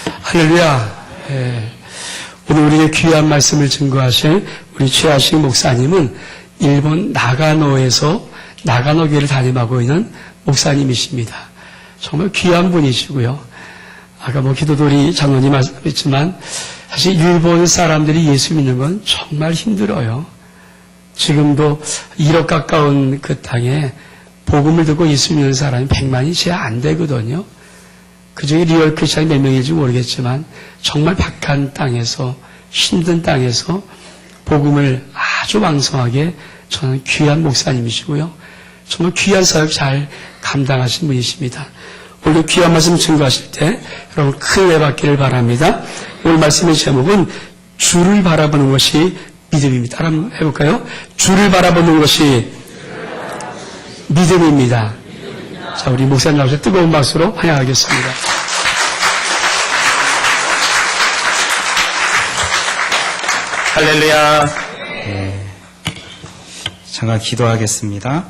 할렐루야. 오늘 우리에게 귀한 말씀을 증거하실 우리 최하식 목사님은 일본 나가노에서 나가노 교회를 담임하고 있는 목사님이십니다. 정말 귀한 분이시고요. 아까 기도돌이 장로님 말씀했지만 사실 일본 사람들이 예수 믿는 건 정말 힘들어요. 지금도 1억 가까운 그 땅에 복음을 듣고 예수 믿는 사람이 100만이 채 안 되거든요. 그중에 리얼 크리스찬이 몇 명일지 모르겠지만 정말 박한 땅에서 힘든 땅에서 복음을 아주 왕성하게 저는 귀한 목사님이시고요. 정말 귀한 사역 잘 감당하신 분이십니다. 오늘 귀한 말씀 증거하실 때 여러분 큰 은혜 받기를 바랍니다. 오늘 말씀의 제목은 주를 바라보는 것이 믿음입니다. 한번 해볼까요? 주를 바라보는 것이 믿음입니다. 자, 우리 목사님 나오셔서 뜨거운 박수로 환영하겠습니다. 할렐루야. 잠깐 기도하겠습니다.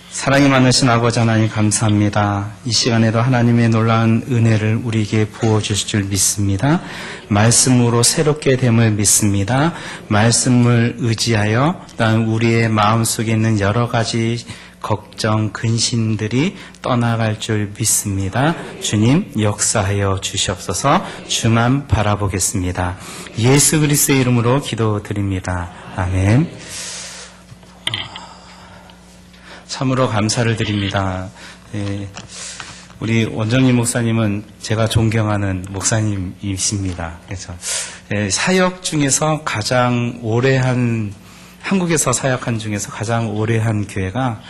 사랑이 많으신 아버지 하나님 감사합니다. 이 시간에도 하나님의 놀라운 은혜를 우리에게 부어주실 줄 믿습니다. 말씀으로 새롭게 됨을 믿습니다. 말씀을 의지하여 우리의 마음속에 있는 여러 가지 걱정, 근심들이 떠나갈 줄 믿습니다. 주님 역사하여 주시옵소서. 주만 바라보겠습니다. 예수 그리스도의 이름으로 기도드립니다. 아멘. 참으로 감사를 드립니다. 우리 원정님 목사님은 제가 존경하는 목사님이십니다. 그래서 사역 중에서 가장 오래 한 한국에서 사역한 중에서 가장 오래 한 교회가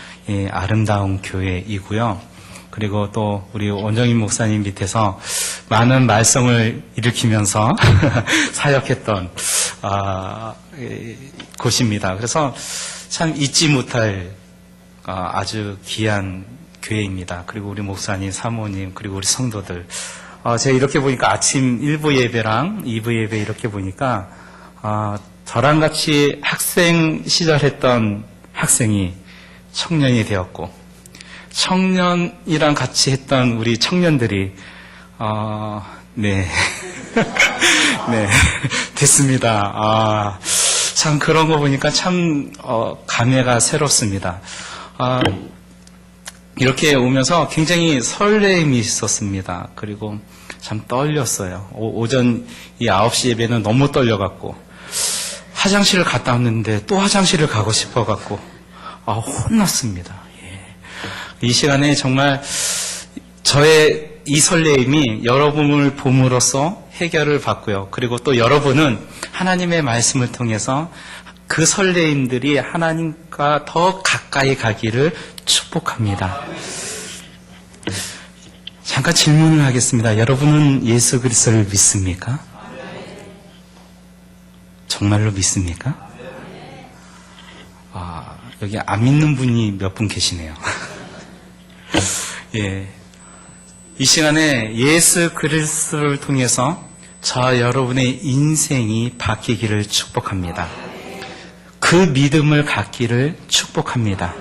아름다운 교회이고요. 그리고 또 우리 원정인 목사님 밑에서 많은 말썽을 일으키면서 사역했던 곳입니다. 그래서 참 잊지 못할 아주 귀한 교회입니다. 그리고 우리 목사님, 사모님, 그리고 우리 성도들. 제가 이렇게 보니까 아침 1부 예배랑 2부 예배 이렇게 보니까 저랑 같이 학생 시절 했던 학생이 청년이 되었고, 청년이랑 같이 했던 우리 청년들이, 네. 네. 됐습니다. 참 그런 거 보니까 참, 감회가 새롭습니다. 이렇게 오면서 굉장히 설레임이 있었습니다. 그리고 참 떨렸어요. 오전 이 9시 예배는 너무 떨려갖고, 화장실을 갔다 왔는데 또 화장실을 가고 싶어갖고 혼났습니다. 이 시간에 정말 저의 이 설레임이 여러분을 봄으로써 해결을 받고요. 그리고 또 여러분은 하나님의 말씀을 통해서 그 설레임들이 하나님과 더 가까이 가기를 축복합니다. 잠깐 질문을 하겠습니다. 여러분은 예수 그리스도를 믿습니까? 정말로 믿습니까? 여기 안 믿는 분이 몇 분 계시네요. 예. 이 시간에 예수 그리스도를 통해서 저 여러분의 인생이 바뀌기를 축복합니다. 그 믿음을 갖기를 축복합니다.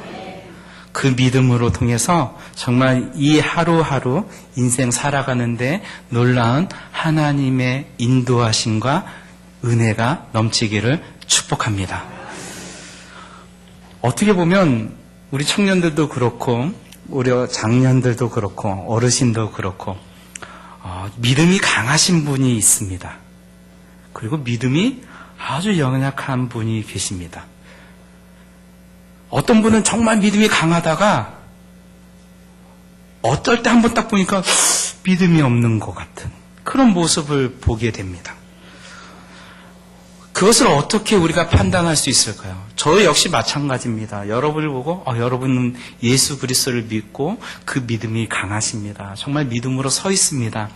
그 믿음으로 통해서 정말 이 하루하루 인생 살아가는데 놀라운 하나님의 인도하심과 은혜가 넘치기를 축복합니다. 어떻게 보면 우리 청년들도 그렇고 우리 장년들도 그렇고 어르신도 그렇고 믿음이 강하신 분이 있습니다. 그리고 믿음이 아주 연약한 분이 계십니다. 어떤 분은 정말 믿음이 강하다가 어떨 때 한번 딱 보니까 믿음이 없는 것 같은 그런 모습을 보게 됩니다. 그것을 어떻게 우리가 판단할 수 있을까요? 저 역시 마찬가지입니다. 여러분을 보고 여러분은 예수 그리스도를 믿고 그 믿음이 강하십니다. 정말 믿음으로 서 있습니다.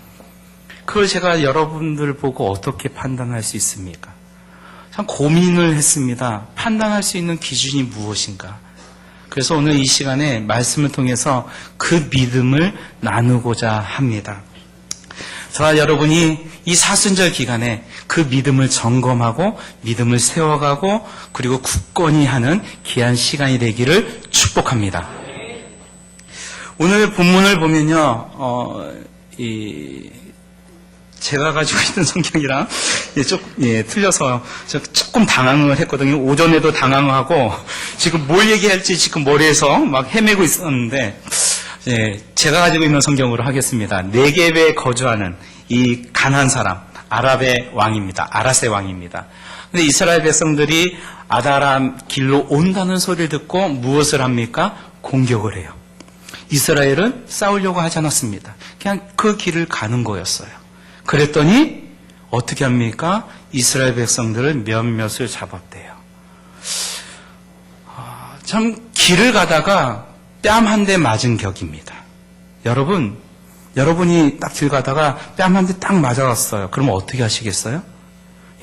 그걸 제가 여러분들 보고 어떻게 판단할 수 있습니까? 참 고민을 했습니다. 판단할 수 있는 기준이 무엇인가? 그래서 오늘 이 시간에 말씀을 통해서 그 믿음을 나누고자 합니다. 저와 여러분이 이 사순절 기간에 그 믿음을 점검하고 믿음을 세워가고 그리고 굳건히 하는 귀한 시간이 되기를 축복합니다. 오늘 본문을 보면요, 제가 가지고 있는 성경이랑 틀려서 조금 당황을 했거든요. 오전에도 당황하고 지금 뭘 얘기할지 지금 머리에서 막 헤매고 있었는데 제가 가지고 있는 성경으로 하겠습니다. 네겝에 거주하는 이 가나안 사람, 아랍의 왕입니다. 아라세 왕입니다. 근데 이스라엘 백성들이 아다람 길로 온다는 소리를 듣고 무엇을 합니까? 공격을 해요. 이스라엘은 싸우려고 하지 않았습니다. 그냥 그 길을 가는 거였어요. 그랬더니 어떻게 합니까? 이스라엘 백성들을 몇몇을 잡았대요. 참 길을 가다가 뺨 한 대 맞은 격입니다. 여러분이 딱 길 가다가 뺨 한 대 딱 맞아왔어요. 그러면 어떻게 하시겠어요?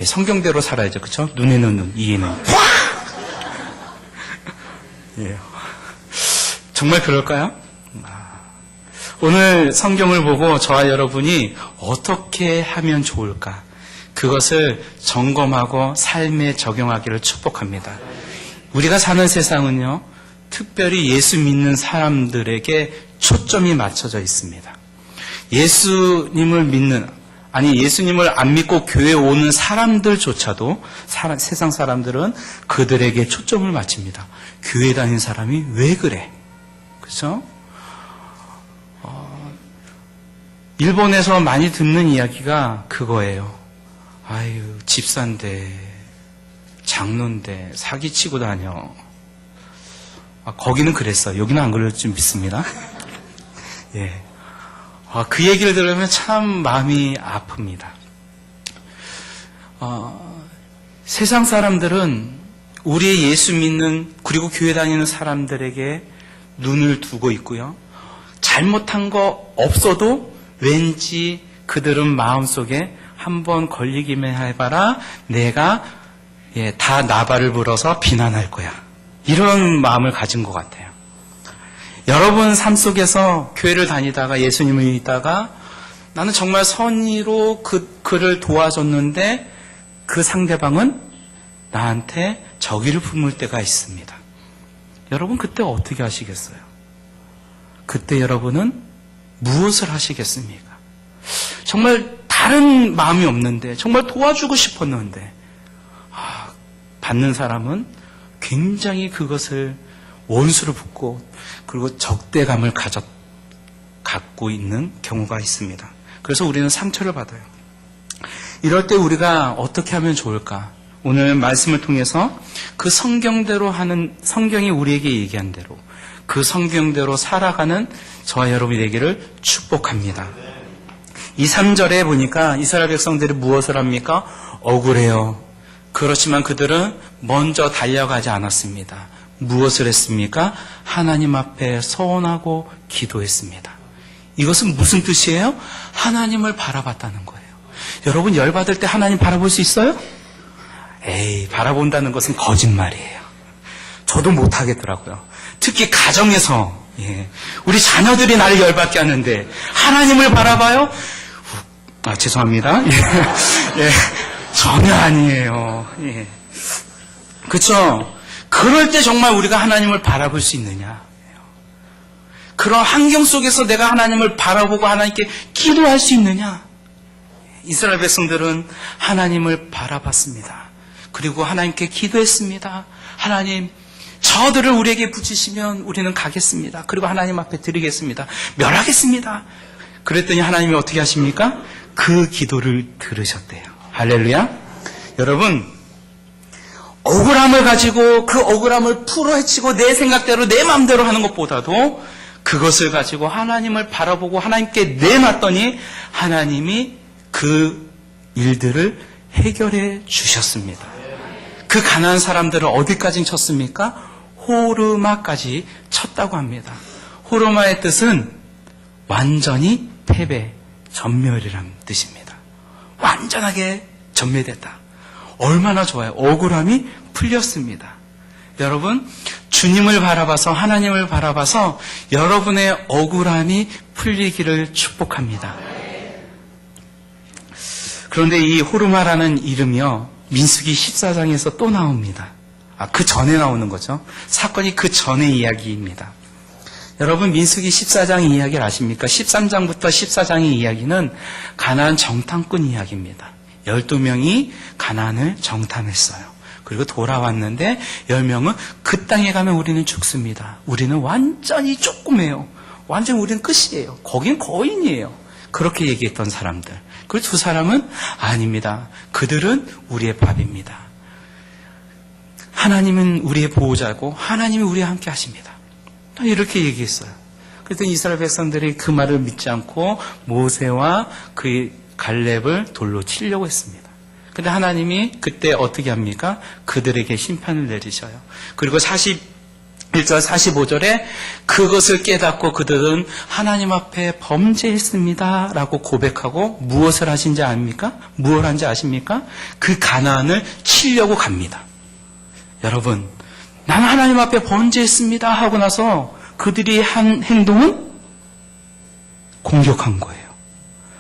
성경대로 살아야죠. 그렇죠? 눈에는 눈, 이에는 예. 정말 그럴까요? 오늘 성경을 보고 저와 여러분이 어떻게 하면 좋을까? 그것을 점검하고 삶에 적용하기를 축복합니다. 우리가 사는 세상은요, 특별히 예수 믿는 사람들에게 초점이 맞춰져 있습니다. 예수님을 안 믿고 교회에 오는 사람들조차도 세상 사람들은 그들에게 초점을 맞춥니다. 교회 다니는 사람이 왜 그래? 그렇죠? 일본에서 많이 듣는 이야기가 그거예요. 아유, 집사인데, 장로인데, 사기치고 다녀. 거기는 그랬어요. 여기는 안 그럴 줄 믿습니다. 예. 그 얘기를 들으면 참 마음이 아픕니다. 세상 사람들은 우리의 예수 믿는, 그리고 교회 다니는 사람들에게 눈을 두고 있고요. 잘못한 거 없어도 왠지 그들은 마음속에 한번 걸리기만 해봐라, 내가 다 나발을 불어서 비난할 거야. 이런 마음을 가진 것 같아요. 여러분 삶 속에서 교회를 다니다가 예수님을 믿다가 나는 정말 선의로 그를 도와줬는데 그 상대방은 나한테 적의를 품을 때가 있습니다. 여러분 그때 어떻게 하시겠어요? 그때 여러분은 무엇을 하시겠습니까? 정말 다른 마음이 없는데, 정말 도와주고 싶었는데, 받는 사람은 굉장히 그것을 원수로 붙고, 그리고 적대감을 갖고 있는 경우가 있습니다. 그래서 우리는 상처를 받아요. 이럴 때 우리가 어떻게 하면 좋을까? 오늘 말씀을 통해서 그 성경이 우리에게 얘기한 대로, 그 성경대로 살아가는 저와 여러분이 되기를 축복합니다. 이 3절에 보니까 이스라엘 백성들이 무엇을 합니까? 억울해요. 그렇지만 그들은 먼저 달려가지 않았습니다. 무엇을 했습니까? 하나님 앞에 서원하고 기도했습니다. 이것은 무슨 뜻이에요? 하나님을 바라봤다는 거예요. 여러분 열받을 때 하나님 바라볼 수 있어요? 바라본다는 것은 거짓말이에요. 저도 못하겠더라고요. 특히 가정에서 우리 자녀들이 나를 열받게 하는데 하나님을 바라봐요? 죄송합니다. 전혀 아니에요. 그렇죠? 그럴 때 정말 우리가 하나님을 바라볼 수 있느냐? 그런 환경 속에서 내가 하나님을 바라보고 하나님께 기도할 수 있느냐? 이스라엘 백성들은 하나님을 바라봤습니다. 그리고 하나님께 기도했습니다. 하나님, 저들을 우리에게 붙이시면 우리는 가겠습니다. 그리고 하나님 앞에 드리겠습니다. 멸하겠습니다. 그랬더니 하나님이 어떻게 하십니까? 그 기도를 들으셨대요. 할렐루야. 여러분, 억울함을 가지고 그 억울함을 풀어헤치고 내 생각대로 내 마음대로 하는 것보다도 그것을 가지고 하나님을 바라보고 하나님께 내놨더니 하나님이 그 일들을 해결해 주셨습니다. 그 가난한 사람들을 어디까지 쳤습니까? 호르마까지 쳤다고 합니다. 호르마의 뜻은 완전히 패배, 전멸이라는 뜻입니다. 완전하게 전멸됐다. 얼마나 좋아요. 억울함이 풀렸습니다. 여러분, 주님을 바라봐서, 하나님을 바라봐서 여러분의 억울함이 풀리기를 축복합니다. 그런데 이 호르마라는 이름이요, 민수기 14장에서 또 나옵니다. 그 전에 나오는 거죠. 사건이 그 전의 이야기입니다. 여러분 민수기 14장 이야기를 아십니까? 13장부터 14장의 이야기는 가나안 정탐꾼 이야기입니다. 12명이 가나안을 정탐했어요. 그리고 돌아왔는데 10명은 그 땅에 가면 우리는 죽습니다. 우리는 완전히 조그매요. 완전히 우리는 끝이에요. 거긴 거인이에요. 그렇게 얘기했던 사람들. 그 두 사람은 아닙니다. 그들은 우리의 밥입니다. 하나님은 우리의 보호자고 하나님이 우리와 함께 하십니다. 이렇게 얘기했어요. 그랬더니 이스라엘 백성들이 그 말을 믿지 않고 모세와 그의 갈렙을 돌로 치려고 했습니다. 근데 하나님이 그때 어떻게 합니까? 그들에게 심판을 내리셔요. 그리고 41절 45절에 그것을 깨닫고 그들은 하나님 앞에 범죄했습니다 라고 고백하고 무엇을 하신지 압니까? 무엇을 한지 아십니까? 그 가나안을 치려고 갑니다. 여러분, 나는 하나님 앞에 범죄했습니다 하고 나서 그들이 한 행동은 공격한 거예요.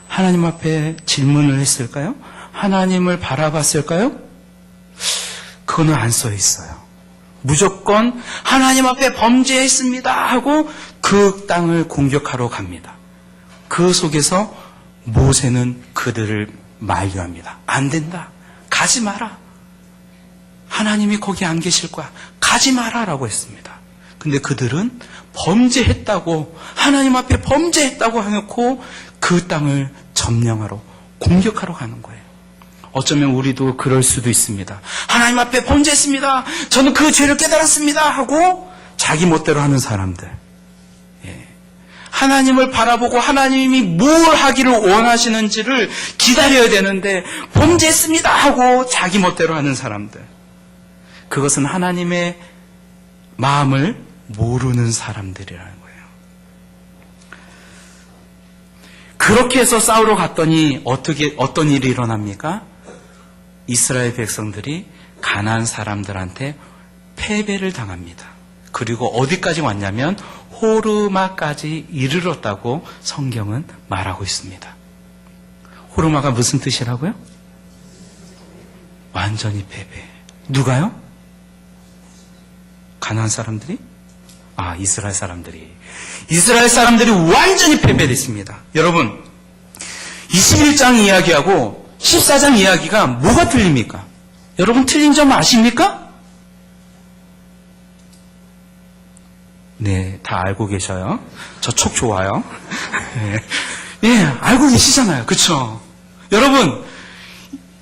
하나님 앞에 질문을 했을까요? 하나님을 바라봤을까요? 그거는 안 써 있어요. 무조건 하나님 앞에 범죄했습니다 하고 그 땅을 공격하러 갑니다. 그 속에서 모세는 그들을 만류합니다. 안 된다. 가지 마라. 하나님이 거기 안 계실 거야. 가지 마라 라고 했습니다. 근데 그들은 범죄했다고, 하나님 앞에 범죄했다고 해놓고 그 땅을 점령하러, 공격하러 가는 거예요. 어쩌면 우리도 그럴 수도 있습니다. 하나님 앞에 범죄했습니다. 저는 그 죄를 깨달았습니다 하고 자기 멋대로 하는 사람들. 하나님을 바라보고 하나님이 뭘 하기를 원하시는지를 기다려야 되는데 범죄했습니다 하고 자기 멋대로 하는 사람들. 그것은 하나님의 마음을 모르는 사람들이라는 거예요. 그렇게 해서 싸우러 갔더니 어떤 일이 일어납니까? 이스라엘 백성들이 가나안 사람들한테 패배를 당합니다. 그리고 어디까지 왔냐면 호르마까지 이르렀다고 성경은 말하고 있습니다. 호르마가 무슨 뜻이라고요? 완전히 패배. 누가요? 가나안 사람들이? 이스라엘 사람들이. 이스라엘 사람들이 완전히 패배됐습니다. 여러분, 21장 이야기하고 14장 이야기가 뭐가 틀립니까? 여러분 틀린 점 아십니까? 네, 다 알고 계셔요. 저 촉 좋아요. 네, 알고 계시잖아요. 그쵸? 여러분,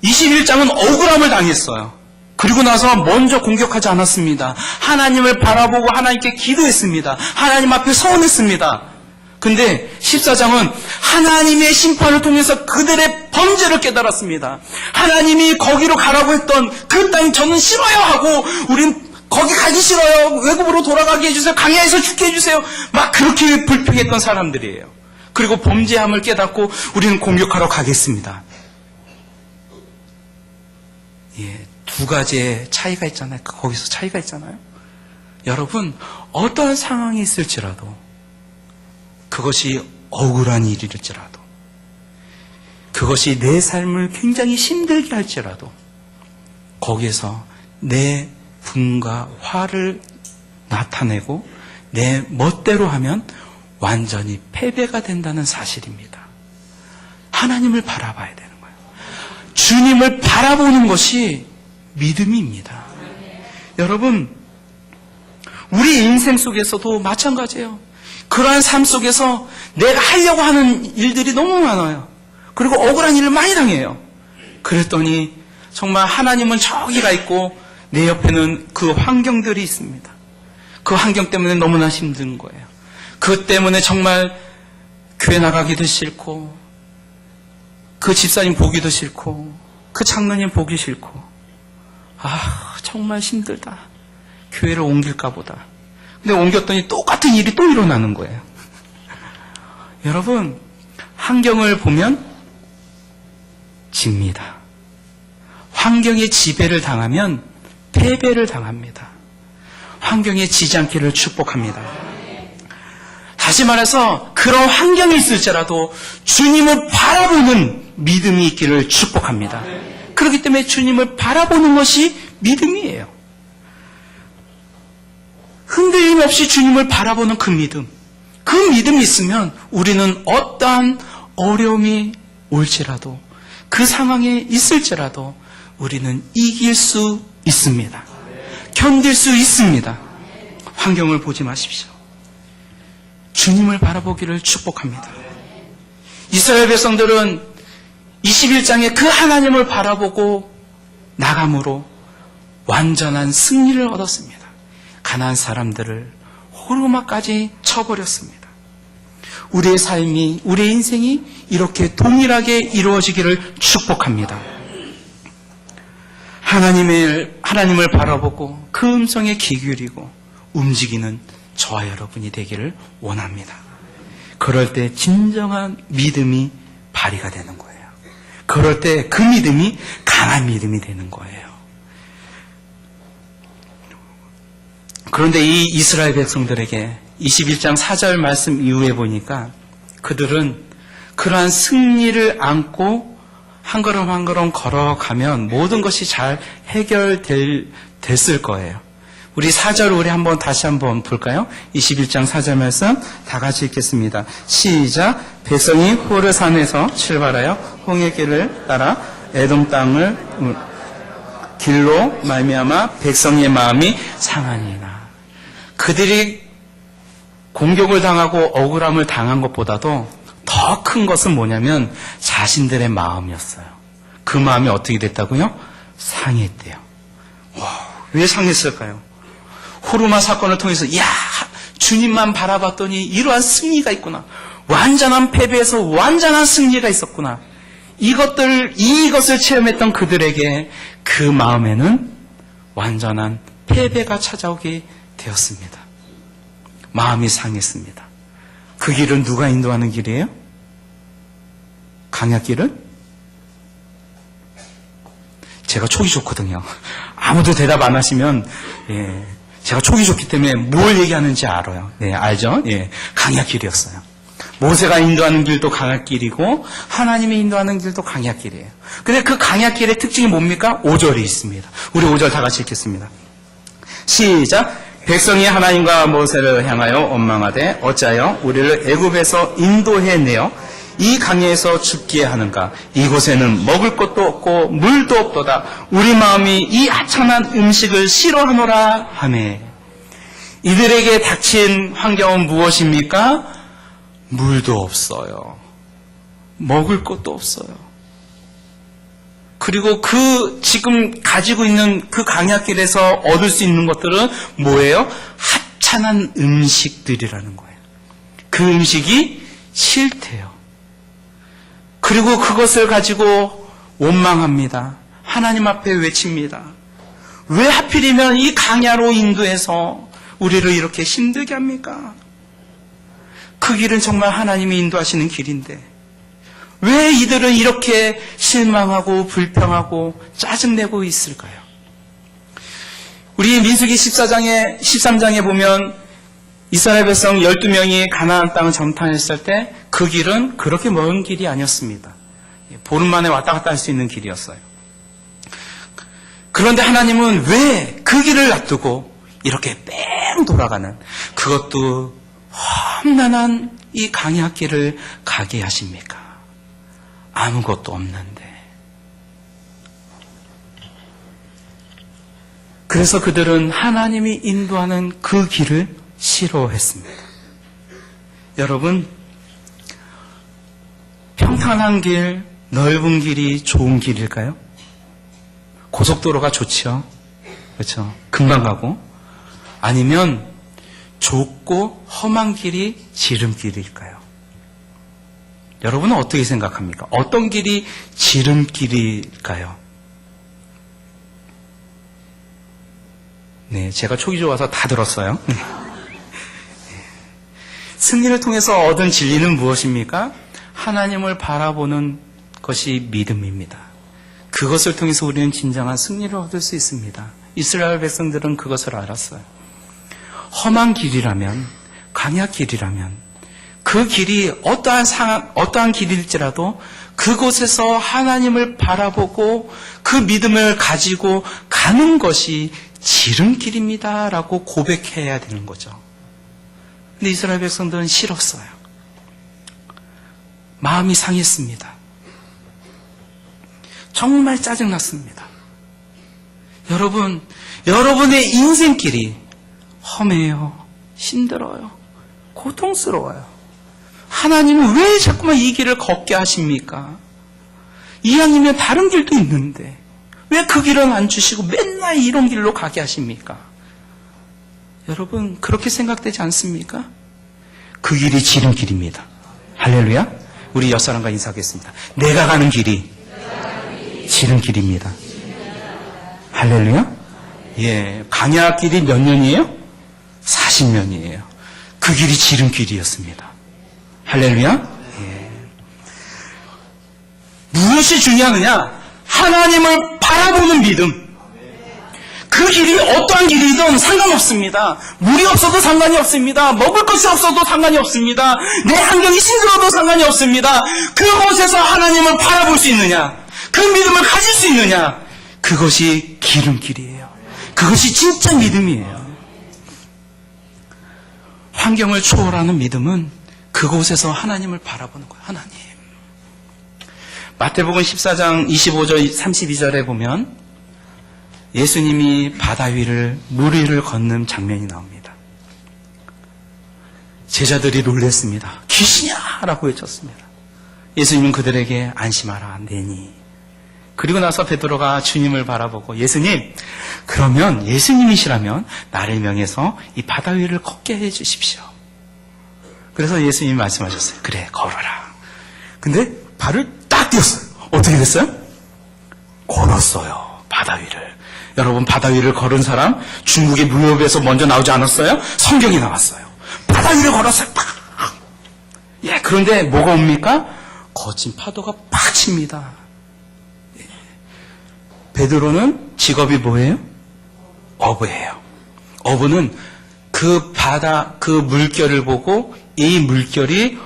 21장은 억울함을 당했어요. 그리고 나서 먼저 공격하지 않았습니다. 하나님을 바라보고 하나님께 기도했습니다. 하나님 앞에 서원했습니다. 근데 14장은 하나님의 심판을 통해서 그들의 범죄를 깨달았습니다. 하나님이 거기로 가라고 했던 그 땅 저는 싫어요 하고 우린 거기 가기 싫어요. 외국으로 돌아가게 해주세요. 강야에서 죽게 해주세요. 막 그렇게 불평했던 사람들이에요. 그리고 범죄함을 깨닫고 우리는 공격하러 가겠습니다. 두 가지의 차이가 있잖아요. 거기서 차이가 있잖아요. 여러분, 어떠한 상황이 있을지라도 그것이 억울한 일일지라도 그것이 내 삶을 굉장히 힘들게 할지라도 거기에서 내 분과 화를 나타내고 내 멋대로 하면 완전히 패배가 된다는 사실입니다. 하나님을 바라봐야 되는 거예요. 주님을 바라보는 것이 믿음입니다. 여러분, 우리 인생 속에서도 마찬가지예요. 그러한 삶 속에서 내가 하려고 하는 일들이 너무 많아요. 그리고 억울한 일을 많이 당해요. 그랬더니 정말 하나님은 저기가 있고 내 옆에는 그 환경들이 있습니다. 그 환경 때문에 너무나 힘든 거예요. 그 때문에 정말 교회 나가기도 싫고 그 집사님 보기도 싫고 그 장로님 보기 싫고 정말 힘들다. 교회를 옮길까 보다. 근데 옮겼더니 똑같은 일이 또 일어나는 거예요. 여러분, 환경을 보면 집니다. 환경의 지배를 당하면 패배를 당합니다. 환경에 지지 않기를 축복합니다. 다시 말해서 그런 환경이 있을지라도 주님을 바라보는 믿음이 있기를 축복합니다. 그렇기 때문에 주님을 바라보는 것이 믿음이에요. 흔들림 없이 주님을 바라보는 그 믿음. 그 믿음이 있으면 우리는 어떠한 어려움이 올지라도 그 상황에 있을지라도 우리는 이길 수 있습니다. 견딜 수 있습니다. 환경을 보지 마십시오. 주님을 바라보기를 축복합니다. 이스라엘 백성들은 21장에 그 하나님을 바라보고 나감으로 완전한 승리를 얻었습니다. 가나안 사람들을 호르마까지 쳐버렸습니다. 우리의 삶이, 우리의 인생이 이렇게 동일하게 이루어지기를 축복합니다. 하나님을 바라보고 그 음성에 귀 기울이고 움직이는 저와 여러분이 되기를 원합니다. 그럴 때 진정한 믿음이 발휘가 되는 거예요. 그럴 때 그 믿음이 강한 믿음이 되는 거예요. 그런데 이 이스라엘 백성들에게 21장 4절 말씀 이후에 보니까 그들은 그러한 승리를 안고 한 걸음 한 걸음 걸어가면 모든 것이 잘 해결됐을 거예요. 우리 4절 우리 다시 한번 볼까요? 21장 4절 말씀 다 같이 읽겠습니다. 시작. 백성이 호르산에서 출발하여 홍해 길을 따라 에돔 땅을 길로 말미암아 백성의 마음이 상하니라. 그들이 공격을 당하고 억울함을 당한 것보다도 더 큰 것은 뭐냐면 자신들의 마음이었어요. 그 마음이 어떻게 됐다고요? 상했대요. 왜 상했을까요? 호르마 사건을 통해서 주님만 바라봤더니 이러한 승리가 있구나. 완전한 패배에서 완전한 승리가 있었구나. 이것을 체험했던 그들에게 그 마음에는 완전한 패배가 찾아오게 되었습니다. 마음이 상했습니다. 그 길은 누가 인도하는 길이에요? 강약길은? 제가 촉이 좋거든요. 아무도 대답 안 하시면 제가 촉이 좋기 때문에 뭘 얘기하는지 알아요. 네, 알죠? 강약길이었어요. 모세가 인도하는 길도 강약길이고 하나님이 인도하는 길도 강약길이에요. 근데 그 강약길의 특징이 뭡니까? 5절이 있습니다. 우리 5절 다 같이 읽겠습니다. 시작. 백성이 하나님과 모세를 향하여 원망하되 어찌하여 우리를 애굽에서 인도해내어 이 강야에서 죽게 하는가? 이곳에는 먹을 것도 없고 물도 없도다. 우리 마음이 이 하찮은 음식을 싫어하노라 하매. 이들에게 닥친 환경은 무엇입니까? 물도 없어요. 먹을 것도 없어요. 그리고 지금 가지고 있는 그 강약길에서 얻을 수 있는 것들은 뭐예요? 하찮은 음식들이라는 거예요. 그 음식이 싫대요. 그리고 그것을 가지고 원망합니다. 하나님 앞에 외칩니다. 왜 하필이면 이 강야로 인도해서 우리를 이렇게 힘들게 합니까? 그 길은 정말 하나님이 인도하시는 길인데 왜 이들은 이렇게 실망하고 불평하고 짜증내고 있을까요? 우리 민수기 13장에 보면 이스라엘 백성 12명이 가나안 땅을 정탐했을 때 그 길은 그렇게 먼 길이 아니었습니다. 보름 만에 왔다 갔다 할 수 있는 길이었어요. 그런데 하나님은 왜 그 길을 놔두고 이렇게 뺑 돌아가는 그것도 험난한 이 강약길을 가게 하십니까? 아무것도 없는데. 그래서 그들은 하나님이 인도하는 그 길을 싫어했습니다. 여러분, 평탄한 길, 넓은 길이 좋은 길일까요? 고속도로가 좋죠. 그렇죠. 금방 가고. 아니면 좁고 험한 길이 지름길일까요? 여러분은 어떻게 생각합니까? 어떤 길이 지름길일까요? 네, 제가 촉이 좋아서 다 들었어요. 승리를 통해서 얻은 진리는 무엇입니까? 하나님을 바라보는 것이 믿음입니다. 그것을 통해서 우리는 진정한 승리를 얻을 수 있습니다. 이스라엘 백성들은 그것을 알았어요. 험한 길이라면, 강약길이라면 그 길이 어떠한 길일지라도 그곳에서 하나님을 바라보고 그 믿음을 가지고 가는 것이 지름길입니다라고 고백해야 되는 거죠. 근데 이스라엘 백성들은 싫었어요. 마음이 상했습니다. 정말 짜증났습니다. 여러분, 여러분의 인생길이 험해요. 힘들어요. 고통스러워요. 하나님은 왜 자꾸만 이 길을 걷게 하십니까? 이왕이면 다른 길도 있는데 왜 그 길은 안 주시고 맨날 이런 길로 가게 하십니까? 여러분, 그렇게 생각되지 않습니까? 그 길이 지름길입니다. 할렐루야. 우리 옆사람과 인사하겠습니다. 내가 가는 길이 지름길입니다. 할렐루야. 예, 강야길이 몇 년이에요? 40년이에요. 그 길이 지름길이었습니다. 할렐루야. 예. 무엇이 중요하느냐? 하나님을 바라보는 믿음. 그 길이 어떠한 길이든 상관없습니다. 물이 없어도 상관이 없습니다. 먹을 것이 없어도 상관이 없습니다. 내 환경이 힘들어도 상관이 없습니다. 그곳에서 하나님을 바라볼 수 있느냐? 그 믿음을 가질 수 있느냐? 그것이 기름길이에요. 그것이 진짜 믿음이에요. 환경을 초월하는 믿음은 그곳에서 하나님을 바라보는 거예요. 하나님. 마태복음 14장 25절 32절에 보면 예수님이 바다 위를 물 위를 걷는 장면이 나옵니다. 제자들이 놀랐습니다. 귀신이야! 라고 외쳤습니다. 예수님은 그들에게 안심하라 내니. 그리고 나서 베드로가 주님을 바라보고 예수님, 그러면 예수님이시라면 나를 명해서 이 바다 위를 걷게 해 주십시오. 그래서 예수님이 말씀하셨어요. 그래, 걸어라. 근데 발을 딱 띄었어요. 어떻게 됐어요? 걸었어요. 바다 위를. 여러분, 바다 위를 걸은 사람 중국의 무협에서 먼저 나오지 않았어요? 성경이 나왔어요. 바다 위를 걸었어요. 팍! 예, 그런데 뭐가 옵니까? 거친 파도가 팍 칩니다. 예. 베드로는 직업이 뭐예요? 어부예요. 어부는 그 바다, 그 물결을 보고 이 물결이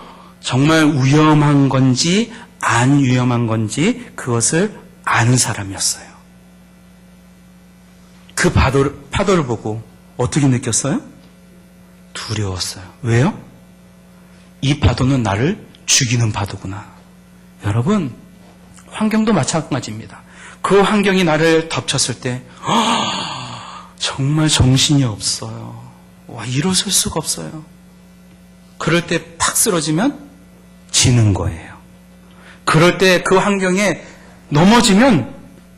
정말 위험한 건지 안 위험한 건지 그것을 아는 사람이었어요. 그 파도를 보고 어떻게 느꼈어요? 두려웠어요. 왜요? 이 파도는 나를 죽이는 파도구나. 여러분, 환경도 마찬가지입니다. 그 환경이 나를 덮쳤을 때 정말 정신이 없어요. 와, 일어설 수가 없어요. 그럴 때 팍 쓰러지면 지는 거예요. 그럴 때 그 환경에 넘어지면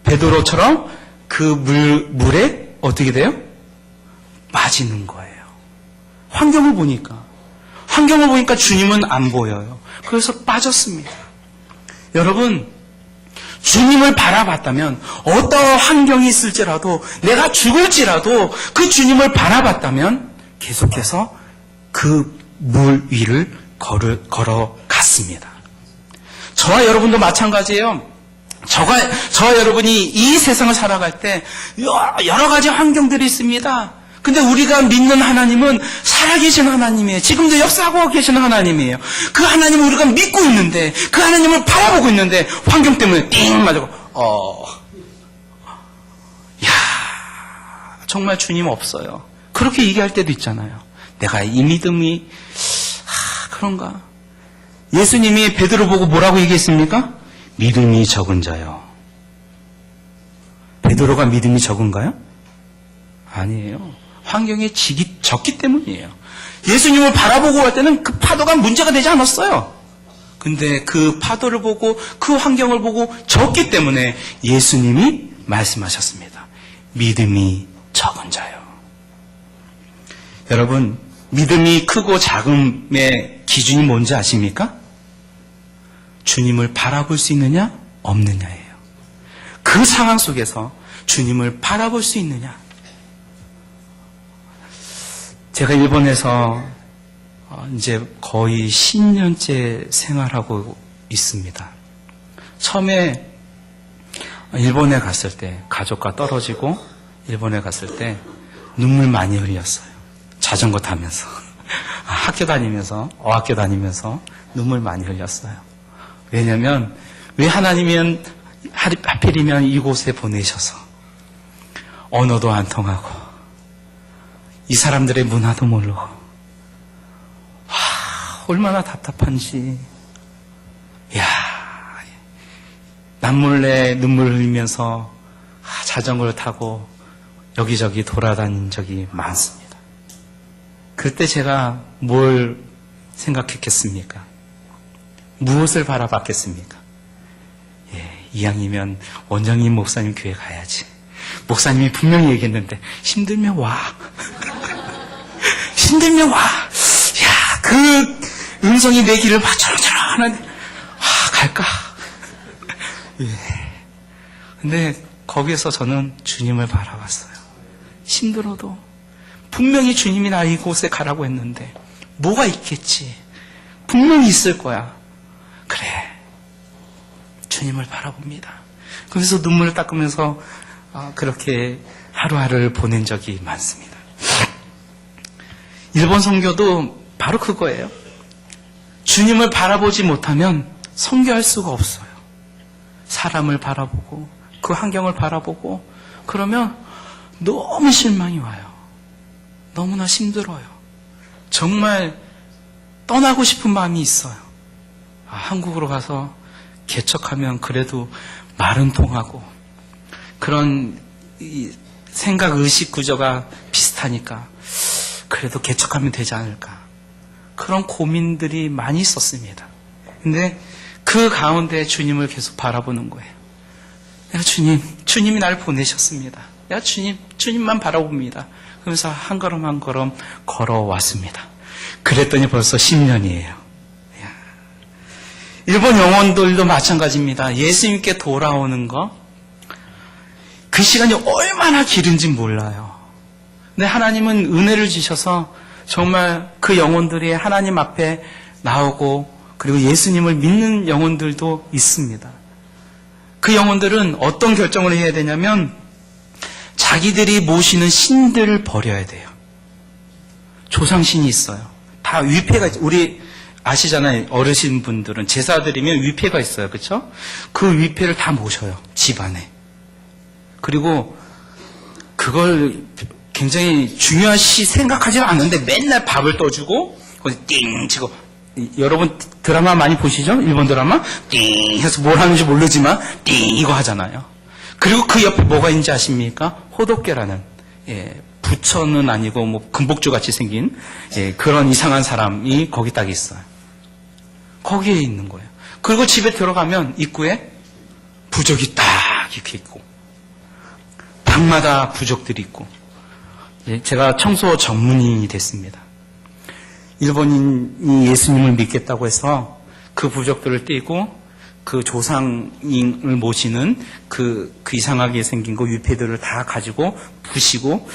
베드로처럼 그 물에 어떻게 돼요? 빠지는 거예요. 환경을 보니까 주님은 안 보여요. 그래서 빠졌습니다. 여러분, 주님을 바라봤다면 어떠한 환경이 있을지라도 내가 죽을지라도 그 주님을 바라봤다면 계속해서 그 물 위를 걸어갔습니다. 저와 여러분도 마찬가지예요. 저와 여러분이 이 세상을 살아갈 때 여러 가지 환경들이 있습니다. 근데 우리가 믿는 하나님은 살아계신 하나님이에요. 지금도 역사하고 계시는 하나님이에요. 그 하나님을 우리가 믿고 있는데, 그 하나님을 바라보고 있는데 환경 때문에 띵 맞고 정말 주님 없어요. 그렇게 얘기할 때도 있잖아요. 내가 이 믿음이 그런가? 예수님이 베드로 보고 뭐라고 얘기했습니까? 믿음이 적은 자요. 베드로가 믿음이 적은가요? 아니에요. 환경이 적기 때문이에요. 예수님을 바라보고 할 때는 그 파도가 문제가 되지 않았어요. 근데 그 파도를 보고 그 환경을 보고 적기 때문에 예수님이 말씀하셨습니다. 믿음이 적은 자요. 여러분, 믿음이 크고 작음의 기준이 뭔지 아십니까? 주님을 바라볼 수 있느냐, 없느냐예요. 그 상황 속에서 주님을 바라볼 수 있느냐. 제가 일본에서 이제 거의 10년째 생활하고 있습니다. 처음에 일본에 갔을 때, 가족과 떨어지고 일본에 갔을 때 눈물 많이 흘렸어요. 자전거 타면서, 학교 다니면서, 어학교 다니면서 눈물 많이 흘렸어요. 왜냐면, 왜 하나님은 하필이면 이곳에 보내셔서 언어도 안 통하고 이 사람들의 문화도 모르고 얼마나 답답한지. 야, 남몰래 눈물 흘리면서 자전거를 타고 여기저기 돌아다닌 적이 많습니다. 그때 제가 뭘 생각했겠습니까? 무엇을 바라봤겠습니까? 이왕이면 원장님 목사님 교회 가야지. 목사님이 분명히 얘기했는데 힘들면 와. 힘들면 와. 야, 그 음성이 내 귀를 막 저런저런 갈까? 근데 거기에서 저는 주님을 바라봤어요. 힘들어도 분명히 주님이 나 이곳에 가라고 했는데 뭐가 있겠지. 분명히 있을 거야. 그래. 주님을 바라봅니다. 그래서 눈물을 닦으면서 그렇게 하루하루를 보낸 적이 많습니다. 일본 선교도 바로 그거예요. 주님을 바라보지 못하면 선교할 수가 없어요. 사람을 바라보고 그 환경을 바라보고 그러면 너무 실망이 와요. 너무나 힘들어요. 정말 떠나고 싶은 마음이 있어요. 한국으로 가서 개척하면 그래도 말은 통하고 그런 생각 의식 구조가 비슷하니까 그래도 개척하면 되지 않을까. 그런 고민들이 많이 있었습니다. 근데 그 가운데 주님을 계속 바라보는 거예요. 내가 주님이 나를 보내셨습니다. 내가 주님만 바라봅니다. 그러면서 한 걸음 한 걸음 걸어왔습니다. 그랬더니 벌써 10년이에요. 일본 영혼들도 마찬가지입니다. 예수님께 돌아오는 거, 그 시간이 얼마나 길은지 몰라요. 근데 하나님은 은혜를 주셔서 정말 그 영혼들이 하나님 앞에 나오고 그리고 예수님을 믿는 영혼들도 있습니다. 그 영혼들은 어떤 결정을 해야 되냐면 자기들이 모시는 신들을 버려야 돼요. 조상신이 있어요. 다 위패가 우리 아시잖아요. 어르신분들은 제사 드리면 위패가 있어요. 그렇죠? 그 위패를 다 모셔요. 집안에. 그리고 그걸 굉장히 중요시 생각하지 않는데 맨날 밥을 떠주고 거기 띵 치고 여러분 드라마 많이 보시죠? 일본 드라마? 띵 해서 뭘 하는지 모르지만 띵 이거 하잖아요. 그리고 그 옆에 뭐가 있는지 아십니까? 호독계라는 부처는 아니고 뭐 금복주 같이 생긴 그런 이상한 사람이 거기 딱 있어요. 거기에 있는 거예요. 그리고 집에 들어가면 입구에 부적이 딱 이렇게 있고 방마다 부적들이 있고 제가 청소 전문인이 됐습니다. 일본인이 예수님을 믿겠다고 해서 그 부적들을 떼고 그 조상을 모시는 그 이상하게 생긴 그 위패들을 다 가지고 부시고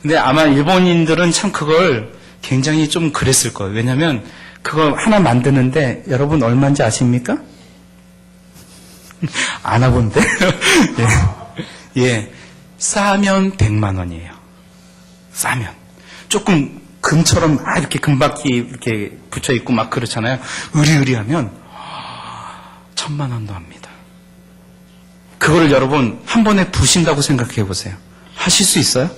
근데 아마 일본인들은 참 그걸 굉장히 좀 그랬을 거예요. 왜냐하면 그거 하나 만드는데 여러분 얼마인지 아십니까? 안 하본데? 싸면 100만 원이에요. 싸면. 조금 금처럼 이렇게 금바퀴 이렇게 붙여 있고 막 그렇잖아요. 의리의리하면 1000만 원도 합니다. 그거를 여러분 한 번에 부신다고 생각해 보세요. 하실 수 있어요?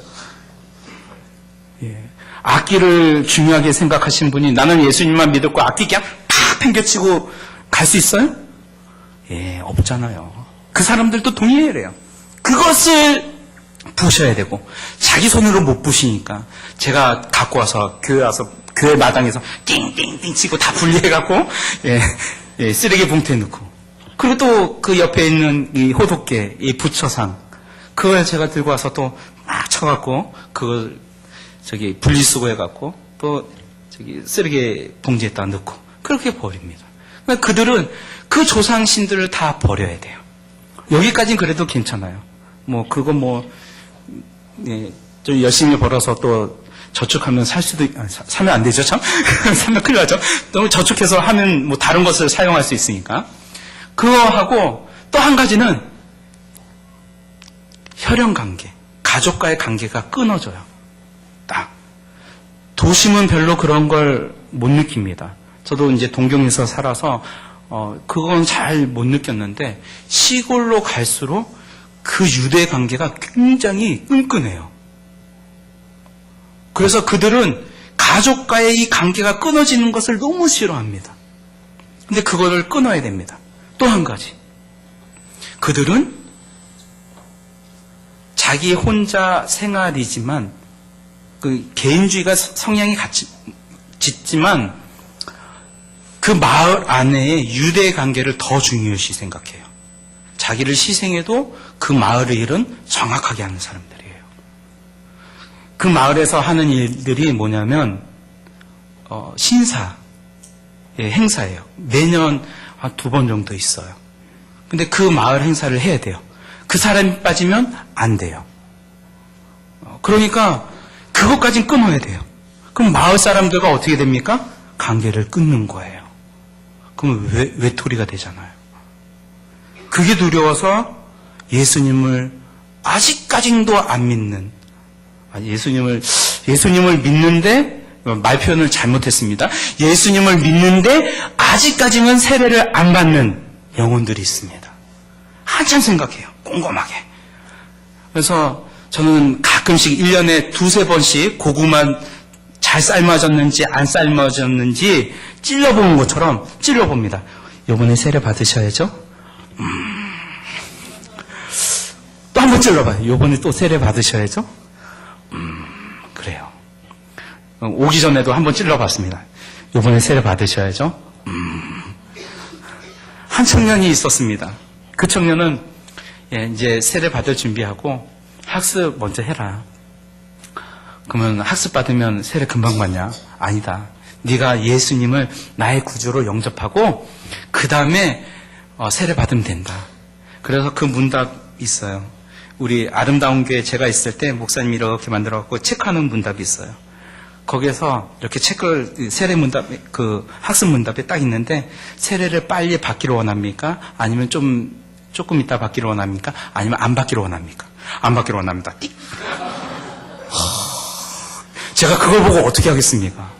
악기를 중요하게 생각하신 분이 나는 예수님만 믿었고 악기 그냥 팍 팽개치고 갈 수 있어요? 없잖아요. 그 사람들도 동의해요. 그것을 부셔야 되고 자기 손으로 못 부시니까 제가 갖고 와서 교회 마당에서 띵띵띵 치고 다 분리해갖고 쓰레기 봉투에 넣고 그리고 또 그 옆에 있는 이 호독계 이 부처상 그걸 제가 들고 와서 또 막 쳐갖고 그걸 분리수거 해갖고 또 쓰레기 봉지에다 넣고 그렇게 버립니다. 그러니까 그들은 그 조상신들을 다 버려야 돼요. 여기까지는 그래도 괜찮아요. 좀 열심히 벌어서 또 저축하면 사면 안 되죠, 참? 사면 큰일 나죠? 너무 저축해서 하면 다른 것을 사용할 수 있으니까. 그거 하고 또 한 가지는 혈연 관계, 가족과의 관계가 끊어져요. 딱. 도심은 별로 그런 걸 못 느낍니다. 저도 이제 동경에서 살아서, 그건 잘 못 느꼈는데, 시골로 갈수록 그 유대 관계가 굉장히 끈끈해요. 그래서 그들은 가족과의 이 관계가 끊어지는 것을 너무 싫어합니다. 근데 그거를 끊어야 됩니다. 또 한 가지. 그들은 자기 혼자 생활이지만 그 개인주의가 성향이 짙지만 그 마을 안에 유대 관계를 더 중요시 생각해요. 자기를 희생해도 그 마을의 일은 정확하게 하는 사람들이에요. 그 마을에서 하는 일들이 뭐냐면 신사 행사예요. 매년 한 2번 정도 있어요. 근데 그 마을 행사를 해야 돼요. 그 사람이 빠지면 안 돼요. 그러니까 그것까진 끊어야 돼요. 그럼 마을 사람들과 어떻게 됩니까? 관계를 끊는 거예요. 그럼 외톨이가 되잖아요. 그게 두려워서 예수님을 아직까지도 안 믿는, 예수님을 믿는데, 말 표현을 잘못했습니다. 예수님을 믿는데 아직까지는 세례를 안 받는 영혼들이 있습니다. 한참 생각해요. 꼼꼼하게. 그래서 저는 가끔씩 1년에 2-3번씩 고구마 잘 삶아졌는지 안 삶아졌는지 찔러보는 것처럼 찔러봅니다. 이번에 세례 받으셔야죠? 또 한 번 찔러봐요. 이번에 또 세례 받으셔야죠? 그래요. 오기 전에도 한 번 찔러봤습니다. 이번에 세례 받으셔야죠? 한 청년이 있었습니다. 그 청년은 이제 세례 받을 준비하고 학습 먼저 해라. 그러면 학습 받으면 세례 금방 받냐? 아니다. 네가 예수님을 나의 구주로 영접하고 그 다음에 세례 받으면 된다. 그래서 그 문답 있어요. 우리 아름다운 교회 제가 있을 때 목사님이 이렇게 만들어갖고 체크하는 문답이 있어요. 거기에서 이렇게 세례 문답, 그 학습 문답에 딱 있는데 세례를 빨리 받기를 원합니까? 아니면 조금 이따 받기를 원합니까? 아니면 안 받기를 원합니까? 안 받기를 원합니다. 띡. 제가 그걸 보고 어떻게 하겠습니까?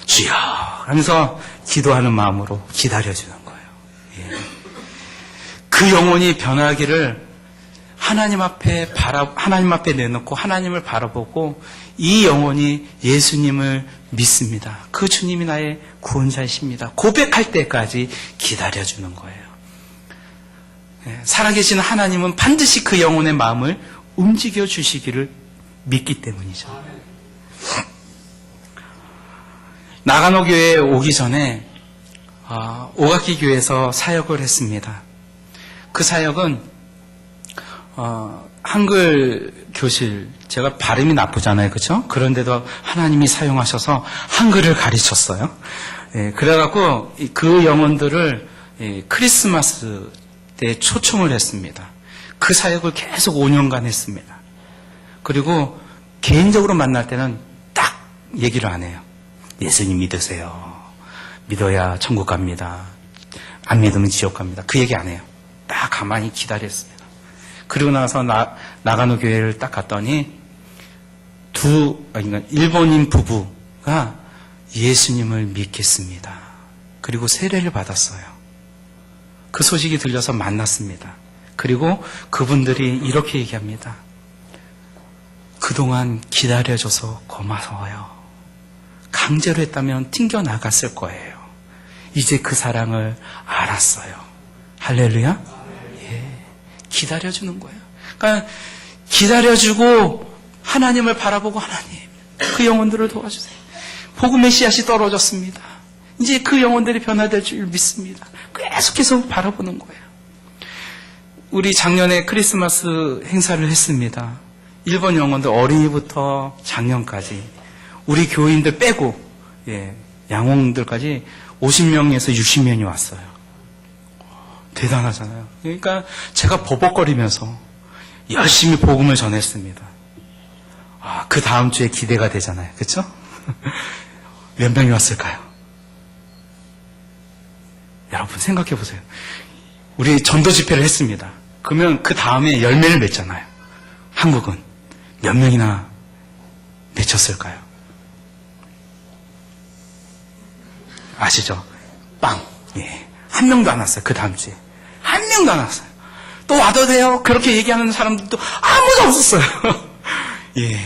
주여 하면서 기도하는 마음으로 기다려주는 거예요. 예. 그 영혼이 변하기를 하나님 앞에 내놓고 하나님을 바라보고 이 영혼이 예수님을 믿습니다. 그 주님이 나의 구원자이십니다. 고백할 때까지 기다려주는 거예요. 살아계신 하나님은 반드시 그 영혼의 마음을 움직여 주시기를 믿기 때문이죠. 나가노 교회에 오기 전에 오각기 교회에서 사역을 했습니다. 그 사역은 한글 교실, 제가 발음이 나쁘잖아요. 그렇죠? 그런데도 하나님이 사용하셔서 한글을 가르쳤어요. 그래갖고 그 영혼들을 크리스마스 때 초청을 했습니다. 그 사역을 계속 5년간 했습니다. 그리고 개인적으로 만날 때는 딱 얘기를 안 해요. 예수님 믿으세요. 믿어야 천국 갑니다. 안 믿으면 지옥 갑니다. 그 얘기 안 해요. 딱 가만히 기다렸습니다. 그리고 나서 나가노 교회를 딱 갔더니 일본인 부부가 예수님을 믿겠습니다. 그리고 세례를 받았어요. 그 소식이 들려서 만났습니다. 그리고 그분들이 이렇게 얘기합니다. 그동안 기다려줘서 고마워요. 강제로 했다면 튕겨나갔을 거예요. 이제 그 사랑을 알았어요. 할렐루야? 예. 기다려주는 거예요. 그러니까 기다려주고 하나님을 바라보고 하나님, 그 영혼들을 도와주세요. 복음의 씨앗이 떨어졌습니다. 이제 그 영혼들이 변화될 줄 믿습니다. 계속해서 바라보는 거예요. 우리 작년에 크리스마스 행사를 했습니다. 일본 영혼들 어린이부터 작년까지 우리 교인들 빼고 양홍들까지 50명에서 60명이 왔어요. 대단하잖아요. 그러니까 제가 버벅거리면서 열심히 복음을 전했습니다. 그 다음 주에 기대가 되잖아요. 그렇죠? 몇 명이 왔을까요? 여러분 생각해 보세요. 우리 전도 집회를 했습니다. 그러면 그 다음에 열매를 맺잖아요. 한국은 몇 명이나 맺혔을까요? 아시죠? 빵. 예. 한 명도 안 왔어요. 그 다음 주에. 한 명도 안 왔어요. 또 와도 돼요? 그렇게 얘기하는 사람들도 아무도 없었어요. 예.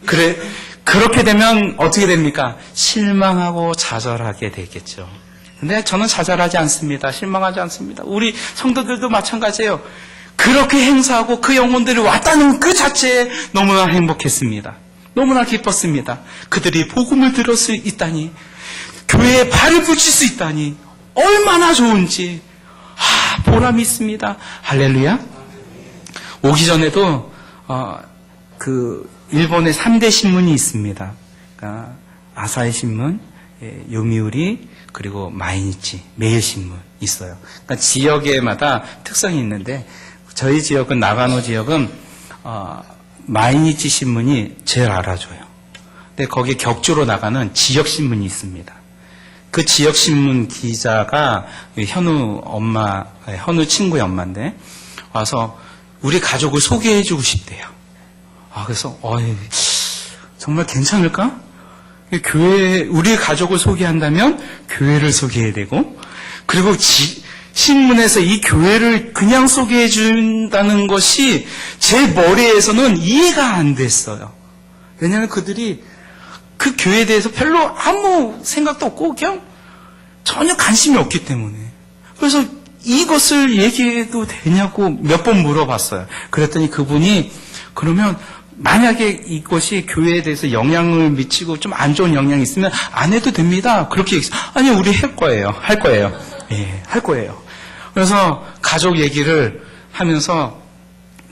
그렇게 되면 어떻게 됩니까? 실망하고 좌절하게 되겠죠. 근데 저는 좌절하지 않습니다. 실망하지 않습니다. 우리 성도들도 마찬가지예요. 그렇게 행사하고 그 영혼들이 왔다는 그 자체에 너무나 행복했습니다. 너무나 기뻤습니다. 그들이 복음을 들을 수 있다니, 교회에 발을 붙일 수 있다니 얼마나 좋은지 보람이 있습니다. 할렐루야. 오기 전에도 그 일본의 3대 신문이 있습니다. 그러니까 아사히 신문, 요미우리, 그리고 마이니치, 매일신문 있어요. 그러니까 지역에마다 특성이 있는데 저희 지역은 나가노 지역은 마이니치 신문이 제일 알아줘요. 근데 거기 격주로 나가는 지역 신문이 있습니다. 그 지역 신문 기자가 현우 친구의 엄마인데 와서 우리 가족을 소개해주고 싶대요. 그래서 정말 괜찮을까? 우리 가족을 소개한다면 교회를 소개해야 되고, 그리고 신문에서 이 교회를 그냥 소개해 준다는 것이 제 머리에서는 이해가 안 됐어요. 왜냐하면 그들이 그 교회에 대해서 별로 아무 생각도 없고 그냥 전혀 관심이 없기 때문에. 그래서 이것을 얘기해도 되냐고 몇 번 물어봤어요. 그랬더니 그분이 그러면 만약에 이것이 교회에 대해서 영향을 미치고 좀 안 좋은 영향이 있으면 안 해도 됩니다. 그렇게 얘기했어요. 아니, 우리 할 거예요. 예, 할 거예요. 그래서 가족 얘기를 하면서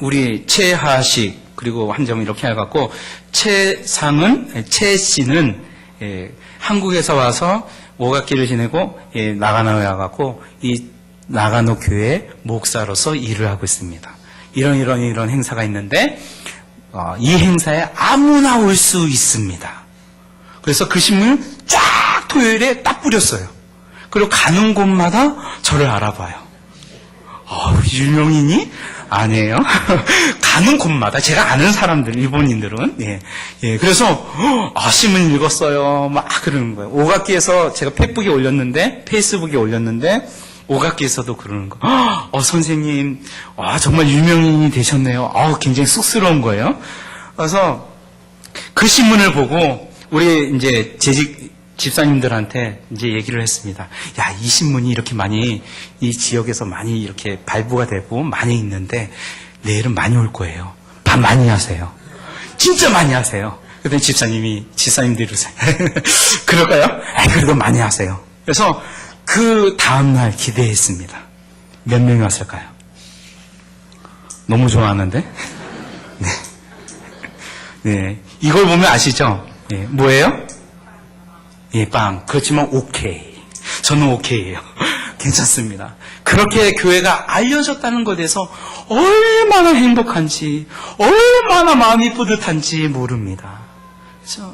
우리 최하식 그리고 한 점 이렇게 해갖고 최 씨는 한국에서 와서 오각기를 지내고 나가노에 와갖고 이 나가노 교회 목사로서 일을 하고 있습니다. 이런 행사가 있는데 이 행사에 아무나 올 수 있습니다. 그래서 그 신문을 쫙 토요일에 딱 뿌렸어요. 그리고 가는 곳마다 저를 알아봐요. 유명인이? 아니에요. 가는 곳마다 제가 아는 사람들, 일본인들은. 그래서 신문 읽었어요. 막 그러는 거예요. 오각기에서 제가 페이스북에 올렸는데 오각기에서도 그러는 거예요. 선생님, 정말 유명인이 되셨네요. 굉장히 쑥스러운 거예요. 그래서 그 신문을 보고 우리 이제 재직 집사님들한테 이제 얘기를 했습니다. 야, 이 신문이 이렇게 많이 이 지역에서 많이 이렇게 발부가 되고 많이 있는데 내일은 많이 올 거예요. 밥 많이 하세요. 진짜 많이 하세요. 그랬더니 집사님들이 그럴까요? 그래도 많이 하세요. 그래서 그 다음날 기대했습니다. 몇 명이 왔을까요? 너무 좋아하는데? 네. 이걸 보면 아시죠? 뭐예요? 빵. 그렇지만 오케이. 저는 오케이예요. 괜찮습니다. 그렇게 교회가 알려졌다는 것에 대해서 얼마나 행복한지, 얼마나 마음이 뿌듯한지 모릅니다. 그렇죠?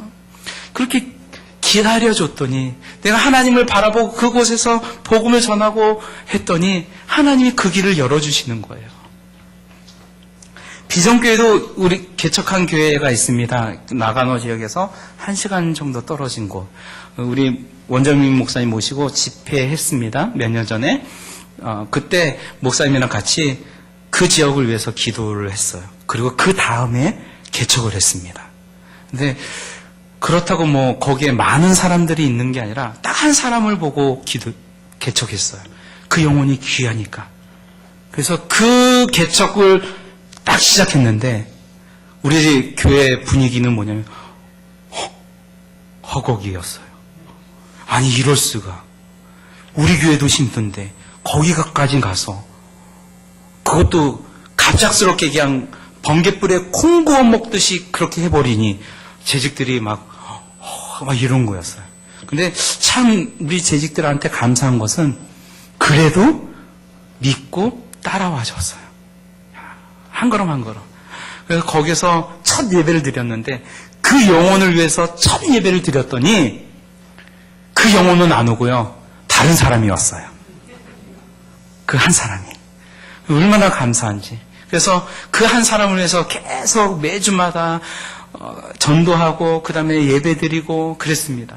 그렇게 기다려줬더니 내가 하나님을 바라보고 그곳에서 복음을 전하고 했더니 하나님이 그 길을 열어주시는 거예요. 비전교회도 우리 개척한 교회가 있습니다. 나가노 지역에서 1시간 정도 떨어진 곳. 우리 원정민 목사님 모시고 집회했습니다. 몇 년 전에. 그때 목사님이랑 같이 그 지역을 위해서 기도를 했어요. 그리고 그 다음에 개척을 했습니다. 근데 그렇다고 거기에 많은 사람들이 있는 게 아니라 딱 한 사람을 보고 개척했어요. 그 영혼이 귀하니까. 그래서 그 개척을 딱 시작했는데 우리 교회 분위기는 뭐냐면 허걱이었어요. 아니, 이럴 수가. 우리 교회도 힘든데 거기까지 가서 그것도 갑작스럽게 그냥 번갯불에 콩 구워 먹듯이 그렇게 해버리니 재직들이 막 이런 거였어요. 근데 참 우리 재직들한테 감사한 것은 그래도 믿고 따라와 줬어요. 한 걸음 한 걸음. 그래서 거기서 첫 예배를 드렸는데 그 영혼을 위해서 첫 예배를 드렸더니 그 영혼은 안 오고요. 다른 사람이 왔어요. 그 한 사람이. 얼마나 감사한지. 그래서 그 한 사람을 위해서 계속 매주마다 전도하고 그 다음에 예배 드리고 그랬습니다.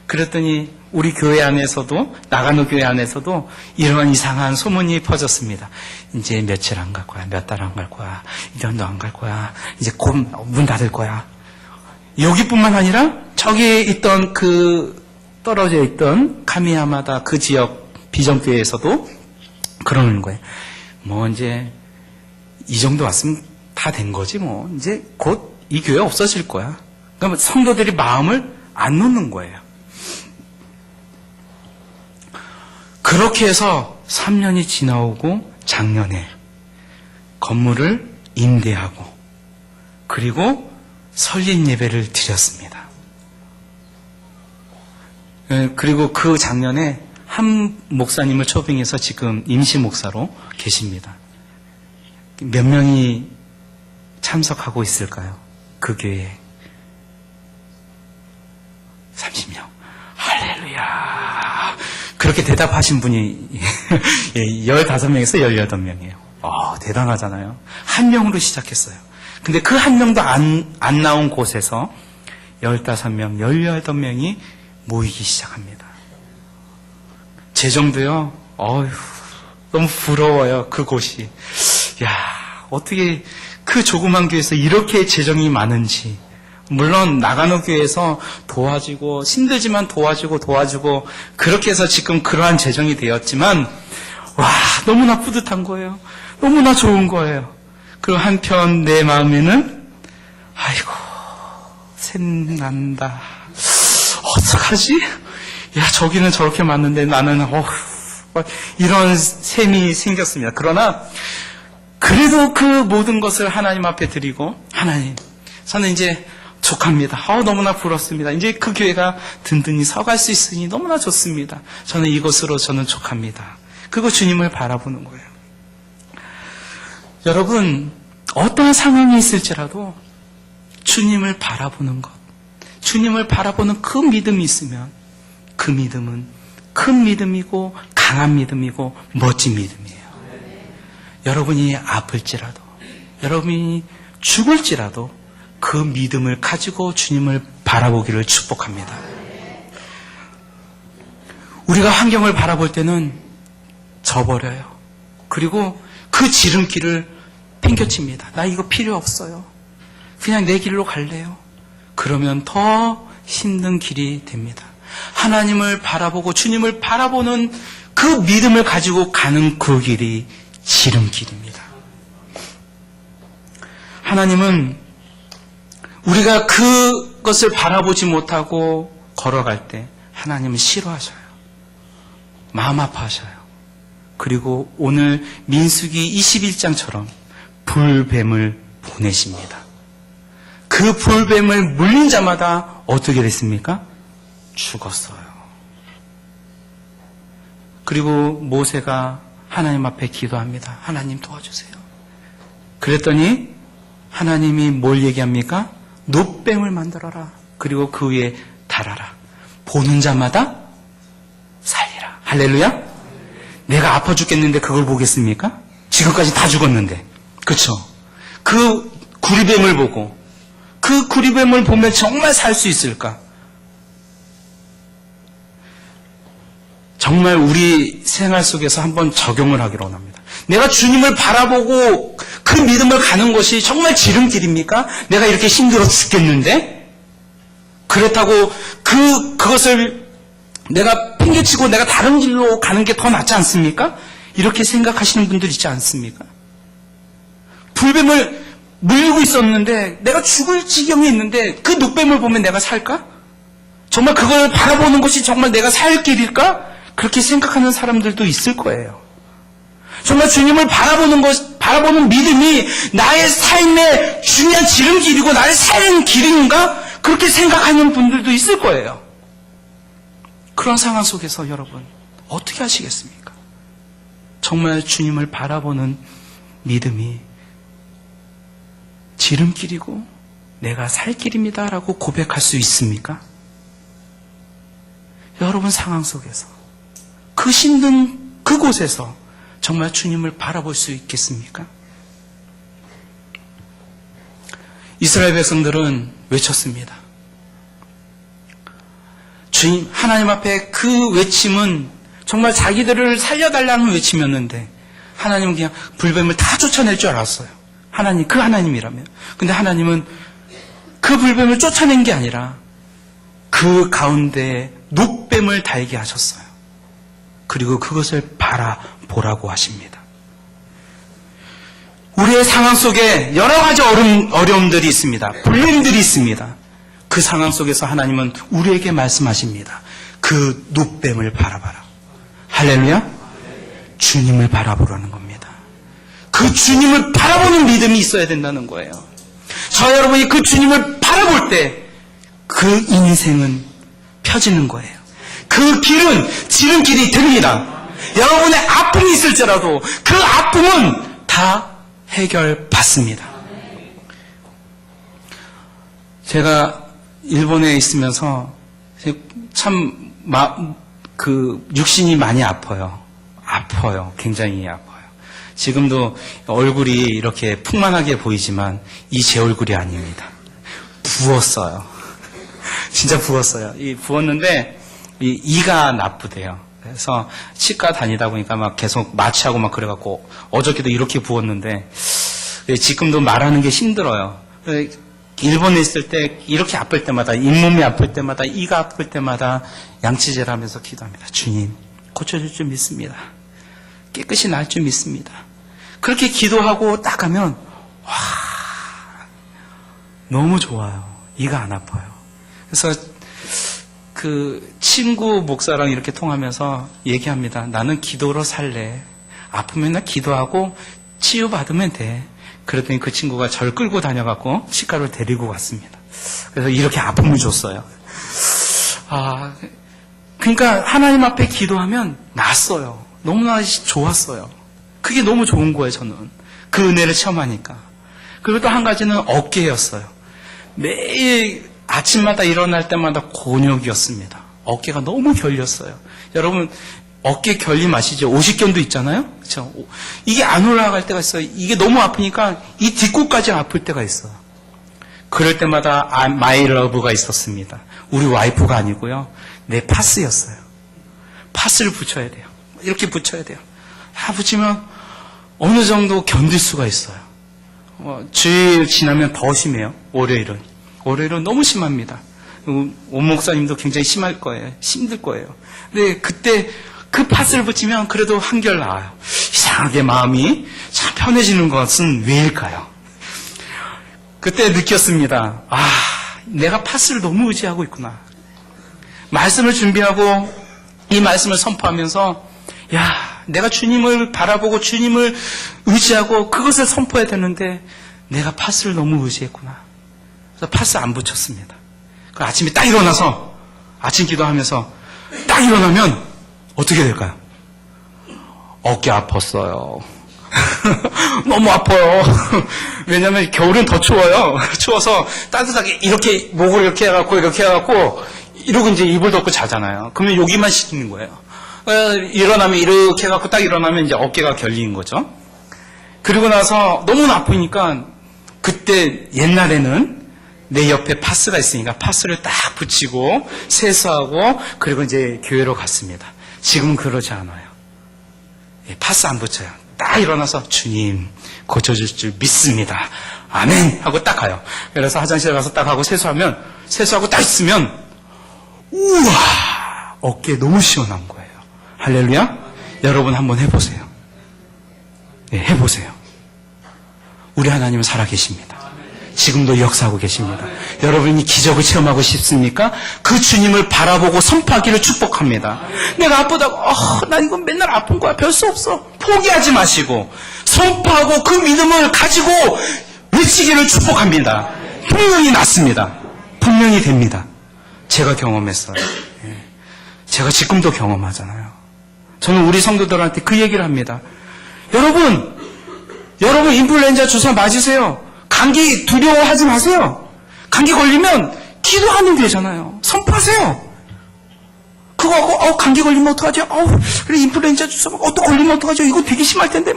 그랬더니 우리 교회 안에서도 나가노 교회 안에서도 이러한 이상한 소문이 퍼졌습니다. 이제 며칠 안 갈 거야. 몇 달 안 갈 거야. 1년도 안 갈 거야. 이제 곧 문 닫을 거야. 여기뿐만 아니라 저기에 있던 떨어져 있던 카미야마다 그 지역 비전교회에서도 그러는 거예요. 뭐 이제 이 정도 왔으면 다 된 거지 뭐. 이제 곧 이 교회 없어질 거야. 그러니까 성도들이 마음을 안 놓는 거예요. 그렇게 해서 3년이 지나오고 작년에 건물을 임대하고 그리고 설립 예배를 드렸습니다. 그리고 그 작년에 한 목사님을 초빙해서 지금 임시 목사로 계십니다. 몇 명이 참석하고 있을까요? 그 교회에 30명. 할렐루야. 그렇게 대답하신 분이 15명에서 18명이에요. 대단하잖아요. 한 명으로 시작했어요. 근데 그 한 명도 안 나온 곳에서 15명, 18명이 모이기 시작합니다. 재정도요, 너무 부러워요, 그곳이. 어떻게 그 조그만 교회에서 이렇게 재정이 많은지. 물론 나가노 교회에서 도와주고 힘들지만 도와주고 그렇게 해서 지금 그러한 재정이 되었지만 너무나 뿌듯한 거예요. 너무나 좋은 거예요. 그리고 한편 내 마음에는 아이고 샘난다. 어떡하지? 저기는 저렇게 많은데 나는 이런 셈이 생겼습니다. 그러나 그래도 그 모든 것을 하나님 앞에 드리고 하나님 저는 이제 족합니다. 너무나 부럽습니다. 이제 그 교회가 든든히 서갈 수 있으니 너무나 좋습니다. 저는 이것으로 저는 족합니다. 그리고 주님을 바라보는 거예요. 여러분 어떠한 상황이 있을지라도 주님을 바라보는 것, 주님을 바라보는 그 믿음이 있으면 그 믿음은 큰 믿음이고 강한 믿음이고 멋진 믿음이에요. 여러분이 아플지라도 여러분이 죽을지라도 그 믿음을 가지고 주님을 바라보기를 축복합니다. 우리가 환경을 바라볼 때는 져버려요. 그리고 그 지름길을 팽겨칩니다. 나 이거 필요 없어요. 그냥 내 길로 갈래요. 그러면 더 힘든 길이 됩니다. 하나님을 바라보고 주님을 바라보는 그 믿음을 가지고 가는 그 길이 지름길입니다. 하나님은 우리가 그것을 바라보지 못하고 걸어갈 때 하나님은 싫어하셔요. 마음 아파하셔요. 그리고 오늘 민수기 21장처럼 불뱀을 보내십니다. 그 불뱀을 물린 자마다 어떻게 됐습니까? 죽었어요. 그리고 모세가 하나님 앞에 기도합니다. 하나님 도와주세요. 그랬더니 하나님이 뭘 얘기합니까? 놋뱀을 만들어라. 그리고 그 위에 달아라. 보는 자마다 살리라. 할렐루야? 내가 아파 죽겠는데 그걸 보겠습니까? 지금까지 다 죽었는데. 그쵸? 그 구리뱀을 보고 그 구리뱀을 보면 정말 살 수 있을까? 정말 우리 생활 속에서 한번 적용을 하기로 원합니다. 내가 주님을 바라보고 그 믿음을 가는 것이 정말 지름길입니까? 내가 이렇게 힘들어 죽겠는데? 그렇다고 그것을 내가 팽개치고 내가 다른 길로 가는 게 더 낫지 않습니까? 이렇게 생각하시는 분들 있지 않습니까? 불뱀을 물리고 있었는데 내가 죽을 지경에 있는데 그 놋뱀을 보면 내가 살까? 정말 그걸 바라보는 것이 정말 내가 살 길일까? 그렇게 생각하는 사람들도 있을 거예요. 정말 주님을 바라보는 믿음이 나의 삶의 중요한 지름길이고 나의 삶의 길인가? 그렇게 생각하는 분들도 있을 거예요. 그런 상황 속에서 여러분 어떻게 하시겠습니까? 정말 주님을 바라보는 믿음이 지름길이고 내가 살 길입니다 라고 고백할 수 있습니까? 여러분 상황 속에서 그 힘든 그곳에서 정말 주님을 바라볼 수 있겠습니까? 이스라엘 백성들은 외쳤습니다. 주님, 하나님 앞에 그 외침은 정말 자기들을 살려달라는 외침이었는데 하나님은 그냥 불뱀을 다 쫓아낼 줄 알았어요. 하나님, 그 하나님이라면. 근데 하나님은 그 불뱀을 쫓아낸 게 아니라 그 가운데 녹뱀을 달게 하셨어요. 그리고 그것을 바라보라고 하십니다. 우리의 상황 속에 여러 가지 어려움들이 있습니다. 불행들이 있습니다. 그 상황 속에서 하나님은 우리에게 말씀하십니다. 그 녹뱀을 바라봐라. 할렐루야? 주님을 바라보라는 겁니다. 그 주님을 바라보는 믿음이 있어야 된다는 거예요. 저 여러분이 그 주님을 바라볼 때 그 인생은 펴지는 거예요. 그 길은 지름길이 됩니다. 여러분의 아픔이 있을지라도 그 아픔은 다 해결받습니다. 제가 일본에 있으면서 참 육신이 많이 아파요. 굉장히 아파요. 지금도 얼굴이 이렇게 풍만하게 보이지만 이 제 얼굴이 아닙니다. 부었어요. 진짜 부었어요. 부었는데 이가 나쁘대요. 그래서 치과 다니다 보니까 막 계속 마취하고 막 그래갖고 어저께도 이렇게 부었는데 지금도 말하는 게 힘들어요. 일본에 있을 때 이렇게 아플 때마다 잇몸이 아플 때마다 이가 아플 때마다 양치질 하면서 기도합니다. 주님 고쳐줄 줄 믿습니다. 깨끗이 날 줄 믿습니다. 그렇게 기도하고 딱 하면 와 너무 좋아요. 이가 안 아파요. 그래서 그 친구 목사랑 이렇게 통하면서 얘기합니다. 나는 기도로 살래. 아프면 나 기도하고 치유받으면 돼. 그랬더니 그 친구가 저를 끌고 다녀갖고 치과를 데리고 갔습니다. 그래서 이렇게 아픔을 줬어요. 그러니까 하나님 앞에 기도하면 낫어요. 너무나 좋았어요. 그게 너무 좋은 거예요, 저는. 그 은혜를 체험하니까. 그리고 또 한 가지는 어깨였어요. 매일 아침마다 일어날 때마다 곤욕이었습니다. 어깨가 너무 결렸어요. 여러분 어깨 결림 아시죠? 오십견도 있잖아요. 그렇죠? 이게 안 올라갈 때가 있어요. 이게 너무 아프니까 이 뒷골까지 아플 때가 있어요. 그럴 때마다 마이 러브가 있었습니다. 우리 와이프가 아니고요. 내 파스였어요. 파스를 붙여야 돼요. 이렇게 붙여야 돼요. 다 붙이면 어느 정도 견딜 수가 있어요. 주일 지나면 더 심해요. 월요일은 너무 심합니다. 오 목사님도 굉장히 심할 거예요. 힘들 거예요. 근데 그때 그 파스를 붙이면 그래도 한결 나아요. 이상하게 마음이 참 편해지는 것은 왜일까요? 그때 느꼈습니다. 내가 파스를 너무 의지하고 있구나. 말씀을 준비하고 이 말씀을 선포하면서 내가 주님을 바라보고 주님을 의지하고 그것을 선포해야 되는데 내가 파스를 너무 의지했구나. 그래서 파스 안 붙였습니다. 그 아침에 딱 일어나서 아침 기도하면서 딱 일어나면 어떻게 될까요? 어깨 아팠어요. 너무 아파요. 왜냐면 겨울은 더 추워요. 추워서 따뜻하게 이렇게 목을 이렇게 해갖고 이러고 이제 이불 덮고 자잖아요. 그러면 여기만 시키는 거예요. 일어나면 이렇게 해갖고 딱 일어나면 이제 어깨가 결린 거죠. 그리고 나서 너무 아프니까 그때 옛날에는 내 옆에 파스가 있으니까 파스를 딱 붙이고 세수하고 그리고 이제 교회로 갔습니다. 지금은 그러지 않아요. 파스 안 붙여요. 딱 일어나서 주님 고쳐줄 줄 믿습니다. 아멘 하고 딱 가요. 그래서 화장실에 가서 딱 하고 세수하고 딱 있으면 우와 어깨 너무 시원한 거예요. 할렐루야. 여러분 한번 해보세요. 해보세요. 우리 하나님은 살아계십니다. 지금도 역사하고 계십니다. 여러분이 기적을 체험하고 싶습니까? 그 주님을 바라보고 선포하기를 축복합니다. 내가 아프다고 나 이건 맨날 아픈 거야. 별 수 없어. 포기하지 마시고 선포하고 그 믿음을 가지고 외치기를 축복합니다. 분명히 낫습니다. 분명히 됩니다. 제가 경험했어요. 제가 지금도 경험하잖아요. 저는 우리 성도들한테 그 얘기를 합니다. 여러분 인플루엔자 주사 맞으세요. 감기 두려워하지 마세요. 감기 걸리면 기도하면 되잖아요. 선포하세요. 그거 하고 감기 걸리면 어떡하죠? 그래 인플루엔자 주사 또 걸리면 어떡하죠? 이거 되게 심할 텐데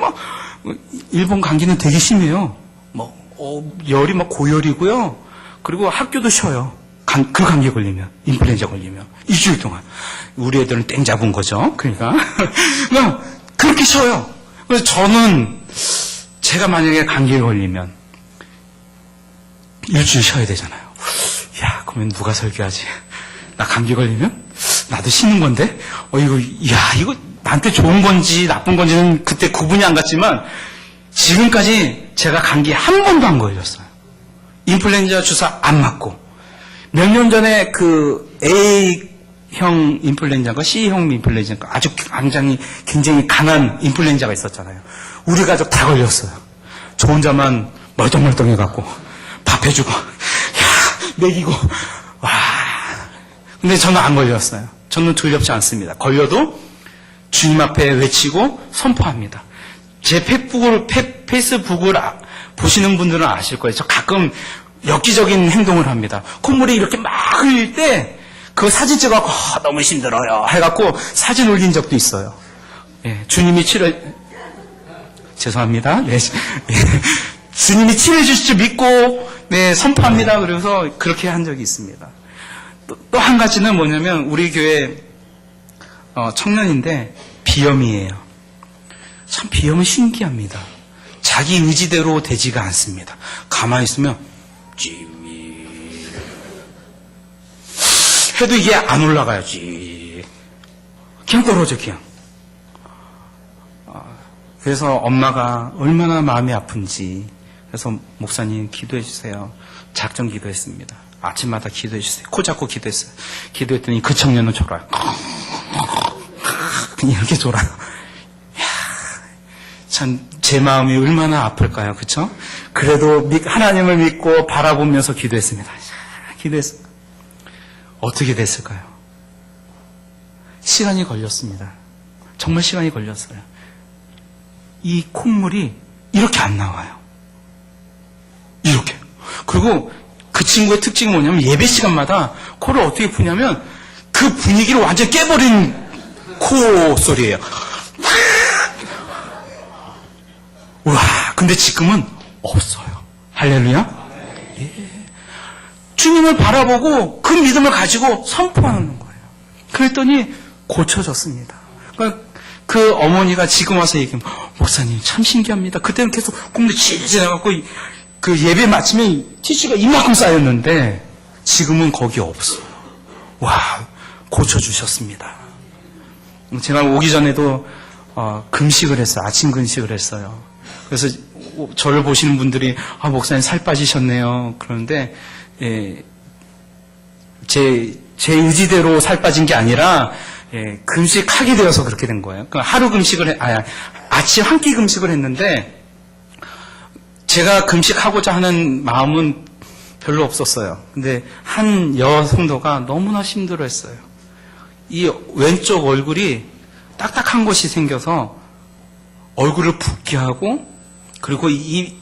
일본 감기는 되게 심해요. 열이 고열이고요. 그리고 학교도 쉬어요. 그 감기 걸리면 인플루엔자 걸리면 2주일 동안 우리 애들은 땡 잡은 거죠. 그러니까 그렇게 쉬어요. 그래서 저는 제가 만약에 감기에 걸리면 일주일 쉬어야 되잖아요. 그러면 누가 설교하지? 나 감기 걸리면? 나도 쉬는 건데? 이거 나한테 좋은 건지 나쁜 건지는 그때 구분이 안 갔지만, 지금까지 제가 감기 한 번도 안 걸렸어요. 인플루엔자 주사 안 맞고. 몇 년 전에 그 A형 인플루엔자가 C형 인플루엔자가 아주 굉장히 강한 인플루엔자가 있었잖아요. 우리 가족 다 걸렸어요. 저 혼자만 멀쩡멀쩡해갖고 밥 해주고 먹이고 와. 근데 저는 안 걸렸어요. 저는 두렵지 않습니다. 걸려도 주님 앞에 외치고 선포합니다. 제 페이스북을 보시는 분들은 아실 거예요. 저 가끔 엽기적인 행동을 합니다. 콧물이 이렇게 막 흘릴 때 그 사진 찍어갖고 너무 힘들어요 해갖고 사진 올린 적도 있어요. 예, 주님이 죄송합니다. 네, 주님이 치료해 주실 줄 믿고 선포합니다. 그래서 그렇게 한 적이 있습니다. 또 한 가지는 뭐냐면 우리 교회 청년인데 비염이에요. 참 비염은 신기합니다. 자기 의지대로 되지가 않습니다. 가만히 있으면 찌 해도 이게 안 올라가야지. 그냥 떨어져 그냥. 그래서 엄마가 얼마나 마음이 아픈지 그래서 목사님 기도해 주세요. 작정 기도했습니다. 아침마다 기도해 주세요. 코 잡고 기도했어요. 기도했더니 그 청년은 졸아요. 그냥 이렇게 졸아요. 참 제 마음이 얼마나 아플까요? 그렇죠? 그래도 하나님을 믿고 바라보면서 기도했습니다. 기도했습니다. 어떻게 됐을까요? 시간이 걸렸습니다. 정말 시간이 걸렸어요. 이 콧물이 이렇게 안 나와요. 이렇게. 그리고 그 친구의 특징이 뭐냐면 예배 시간마다 코를 어떻게 푸냐면 그 분위기를 완전 깨버린 코 소리예요. 와, 근데 지금은 없어요. 할렐루야. 예. 주님을 바라보고 그 믿음을 가지고 선포하는 거예요. 그랬더니 고쳐졌습니다. 그러니까 그 어머니가 지금 와서 얘기하면 목사님 참 신기합니다. 그때는 계속 콧물이 질질 나갖고 그 예배 마치면 티슈가 이만큼 쌓였는데 지금은 거기 없어요. 와, 고쳐주셨습니다. 제가 오기 전에도 금식을 했어요. 아침 금식을 했어요. 그래서 저를 보시는 분들이 목사님 살 빠지셨네요. 그런데 제 의지대로 살 빠진 게 아니라 금식하게 되어서 그렇게 된 거예요. 그러니까 하루 금식을 아침 한 끼 금식을 했는데 제가 금식하고자 하는 마음은 별로 없었어요. 근데 한 여성도가 너무나 힘들어했어요. 이 왼쪽 얼굴이 딱딱한 것이 생겨서 얼굴을 붓게 하고 그리고 이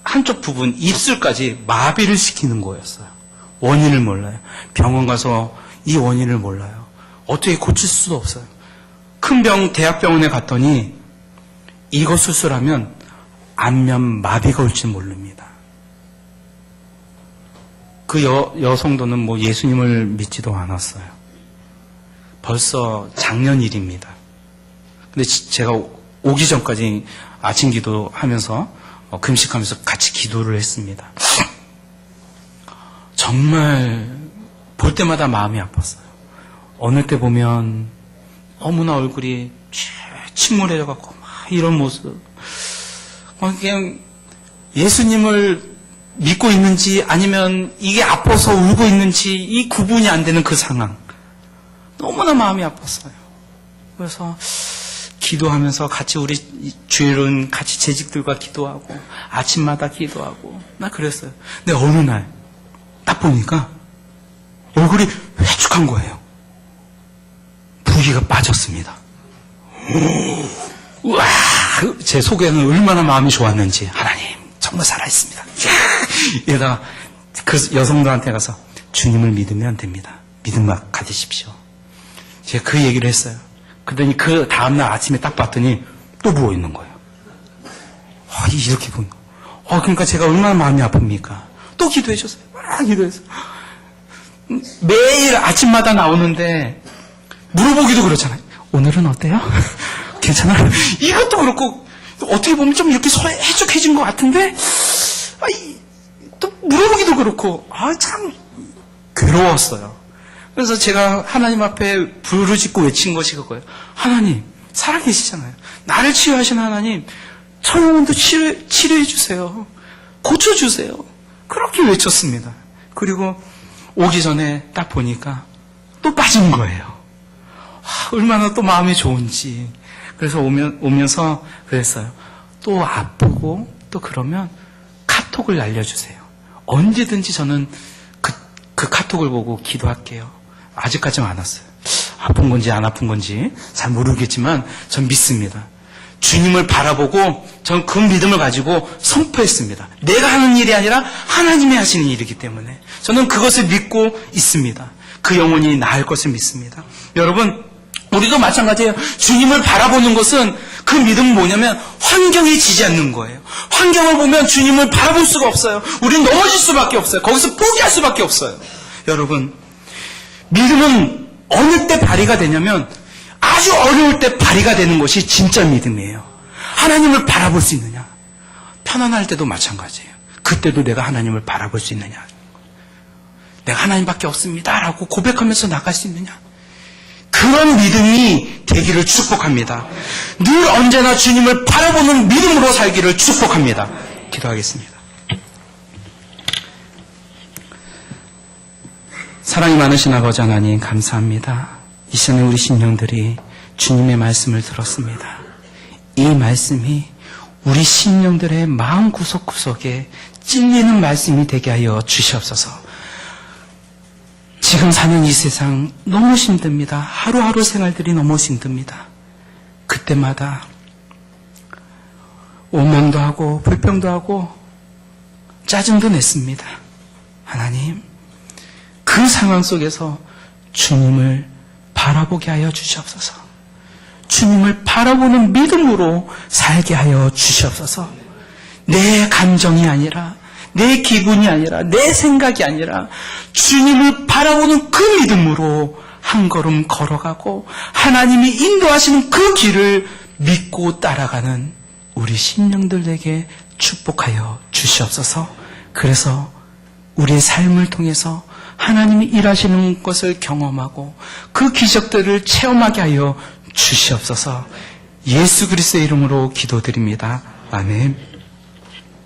한쪽 부분 입술까지 마비를 시키는 거였어요. 원인을 몰라요. 병원 가서 이 원인을 몰라요. 어떻게 고칠 수도 없어요. 큰 대학병원에 갔더니 이거 수술하면 안면 마비가 올지 모릅니다. 그 여성도는 뭐 예수님을 믿지도 않았어요. 벌써 작년 일입니다. 근데 제가 오기 전까지 아침 기도하면서 금식하면서 같이 기도를 했습니다. 정말 볼 때마다 마음이 아팠어요. 어느 때 보면 너무나 얼굴이 침울해져갖고 이런 모습. 그냥 예수님을 믿고 있는지 아니면 이게 아파서 울고 있는지 이 구분이 안 되는 그 상황. 너무나 마음이 아팠어요. 그래서 기도하면서 같이 우리 주일은 같이 재직들과 기도하고 아침마다 기도하고 나 그랬어요. 근데 어느 날 딱 보니까 얼굴이 회축한 거예요. 부기가 빠졌습니다. 우와, 제 속에는 얼마나 마음이 좋았는지 하나님 정말 살아있습니다. 이러다가 그 여성들한테 가서 주님을 믿으면 됩니다. 믿음만 가지십시오. 제가 그 얘기를 했어요. 그러더니 그 다음날 아침에 딱 봤더니 또 부어있는 거예요. 이렇게 보는 거. 그러니까 제가 얼마나 마음이 아픕니까? 또 기도해줬어요. 기도했어요. 매일 아침마다 나오는데 물어보기도 그렇잖아요. 오늘은 어때요? 괜찮아요? 이것도 그렇고 어떻게 보면 좀 이렇게 해죽해진 것 같은데 또 물어보기도 그렇고 참 괴로웠어요. 그래서 제가 하나님 앞에 부르짖고 외친 것이 그거예요. 하나님, 살아계시잖아요. 나를 치유하시는 하나님, 저 영혼도 치료해 주세요. 고쳐주세요. 그렇게 외쳤습니다. 그리고 오기 전에 딱 보니까 또 빠진 거예요. 얼마나 또 마음이 좋은지. 그래서 오면서 그랬어요. 또 아프고 또 그러면 카톡을 날려주세요. 언제든지 저는 그 카톡을 보고 기도할게요. 아직까지는 안 왔어요. 아픈 건지 안 아픈 건지 잘 모르겠지만 전 믿습니다. 주님을 바라보고 전 그 믿음을 가지고 선포했습니다. 내가 하는 일이 아니라 하나님이 하시는 일이기 때문에 저는 그것을 믿고 있습니다. 그 영혼이 나을 것을 믿습니다. 여러분, 우리도 마찬가지예요. 주님을 바라보는 것은 그 믿음은 뭐냐면 환경이 지지 않는 거예요. 환경을 보면 주님을 바라볼 수가 없어요. 우리는 넘어질 수밖에 없어요. 거기서 포기할 수밖에 없어요. 여러분, 믿음은 어느 때 발휘가 되냐면 아주 어려울 때 발휘가 되는 것이 진짜 믿음이에요. 하나님을 바라볼 수 있느냐? 편안할 때도 마찬가지예요. 그때도 내가 하나님을 바라볼 수 있느냐? 내가 하나님밖에 없습니다 라고 고백하면서 나갈 수 있느냐? 그런 믿음이 되기를 축복합니다. 늘 언제나 주님을 바라보는 믿음으로 살기를 축복합니다. 기도하겠습니다. 사랑이 많으신 아버지 하나님 감사합니다. 이 시간에 우리 심령들이 주님의 말씀을 들었습니다. 이 말씀이 우리 심령들의 마음 구석구석에 찔리는 말씀이 되게 하여 주시옵소서. 지금 사는 이 세상 너무 힘듭니다. 하루하루 생활들이 너무 힘듭니다. 그때마다 원망도 하고 불평도 하고 짜증도 냈습니다. 하나님, 그 상황 속에서 주님을 바라보게 하여 주시옵소서. 주님을 바라보는 믿음으로 살게 하여 주시옵소서. 내 감정이 아니라, 내 기분이 아니라, 내 생각이 아니라 주님을 바라보는 그 믿음으로 한 걸음 걸어가고 하나님이 인도하시는 그 길을 믿고 따라가는 우리 심령들에게 축복하여 주시옵소서. 그래서 우리의 삶을 통해서 하나님이 일하시는 것을 경험하고 그 기적들을 체험하게 하여 주시옵소서. 예수 그리스도의 이름으로 기도드립니다. 아멘.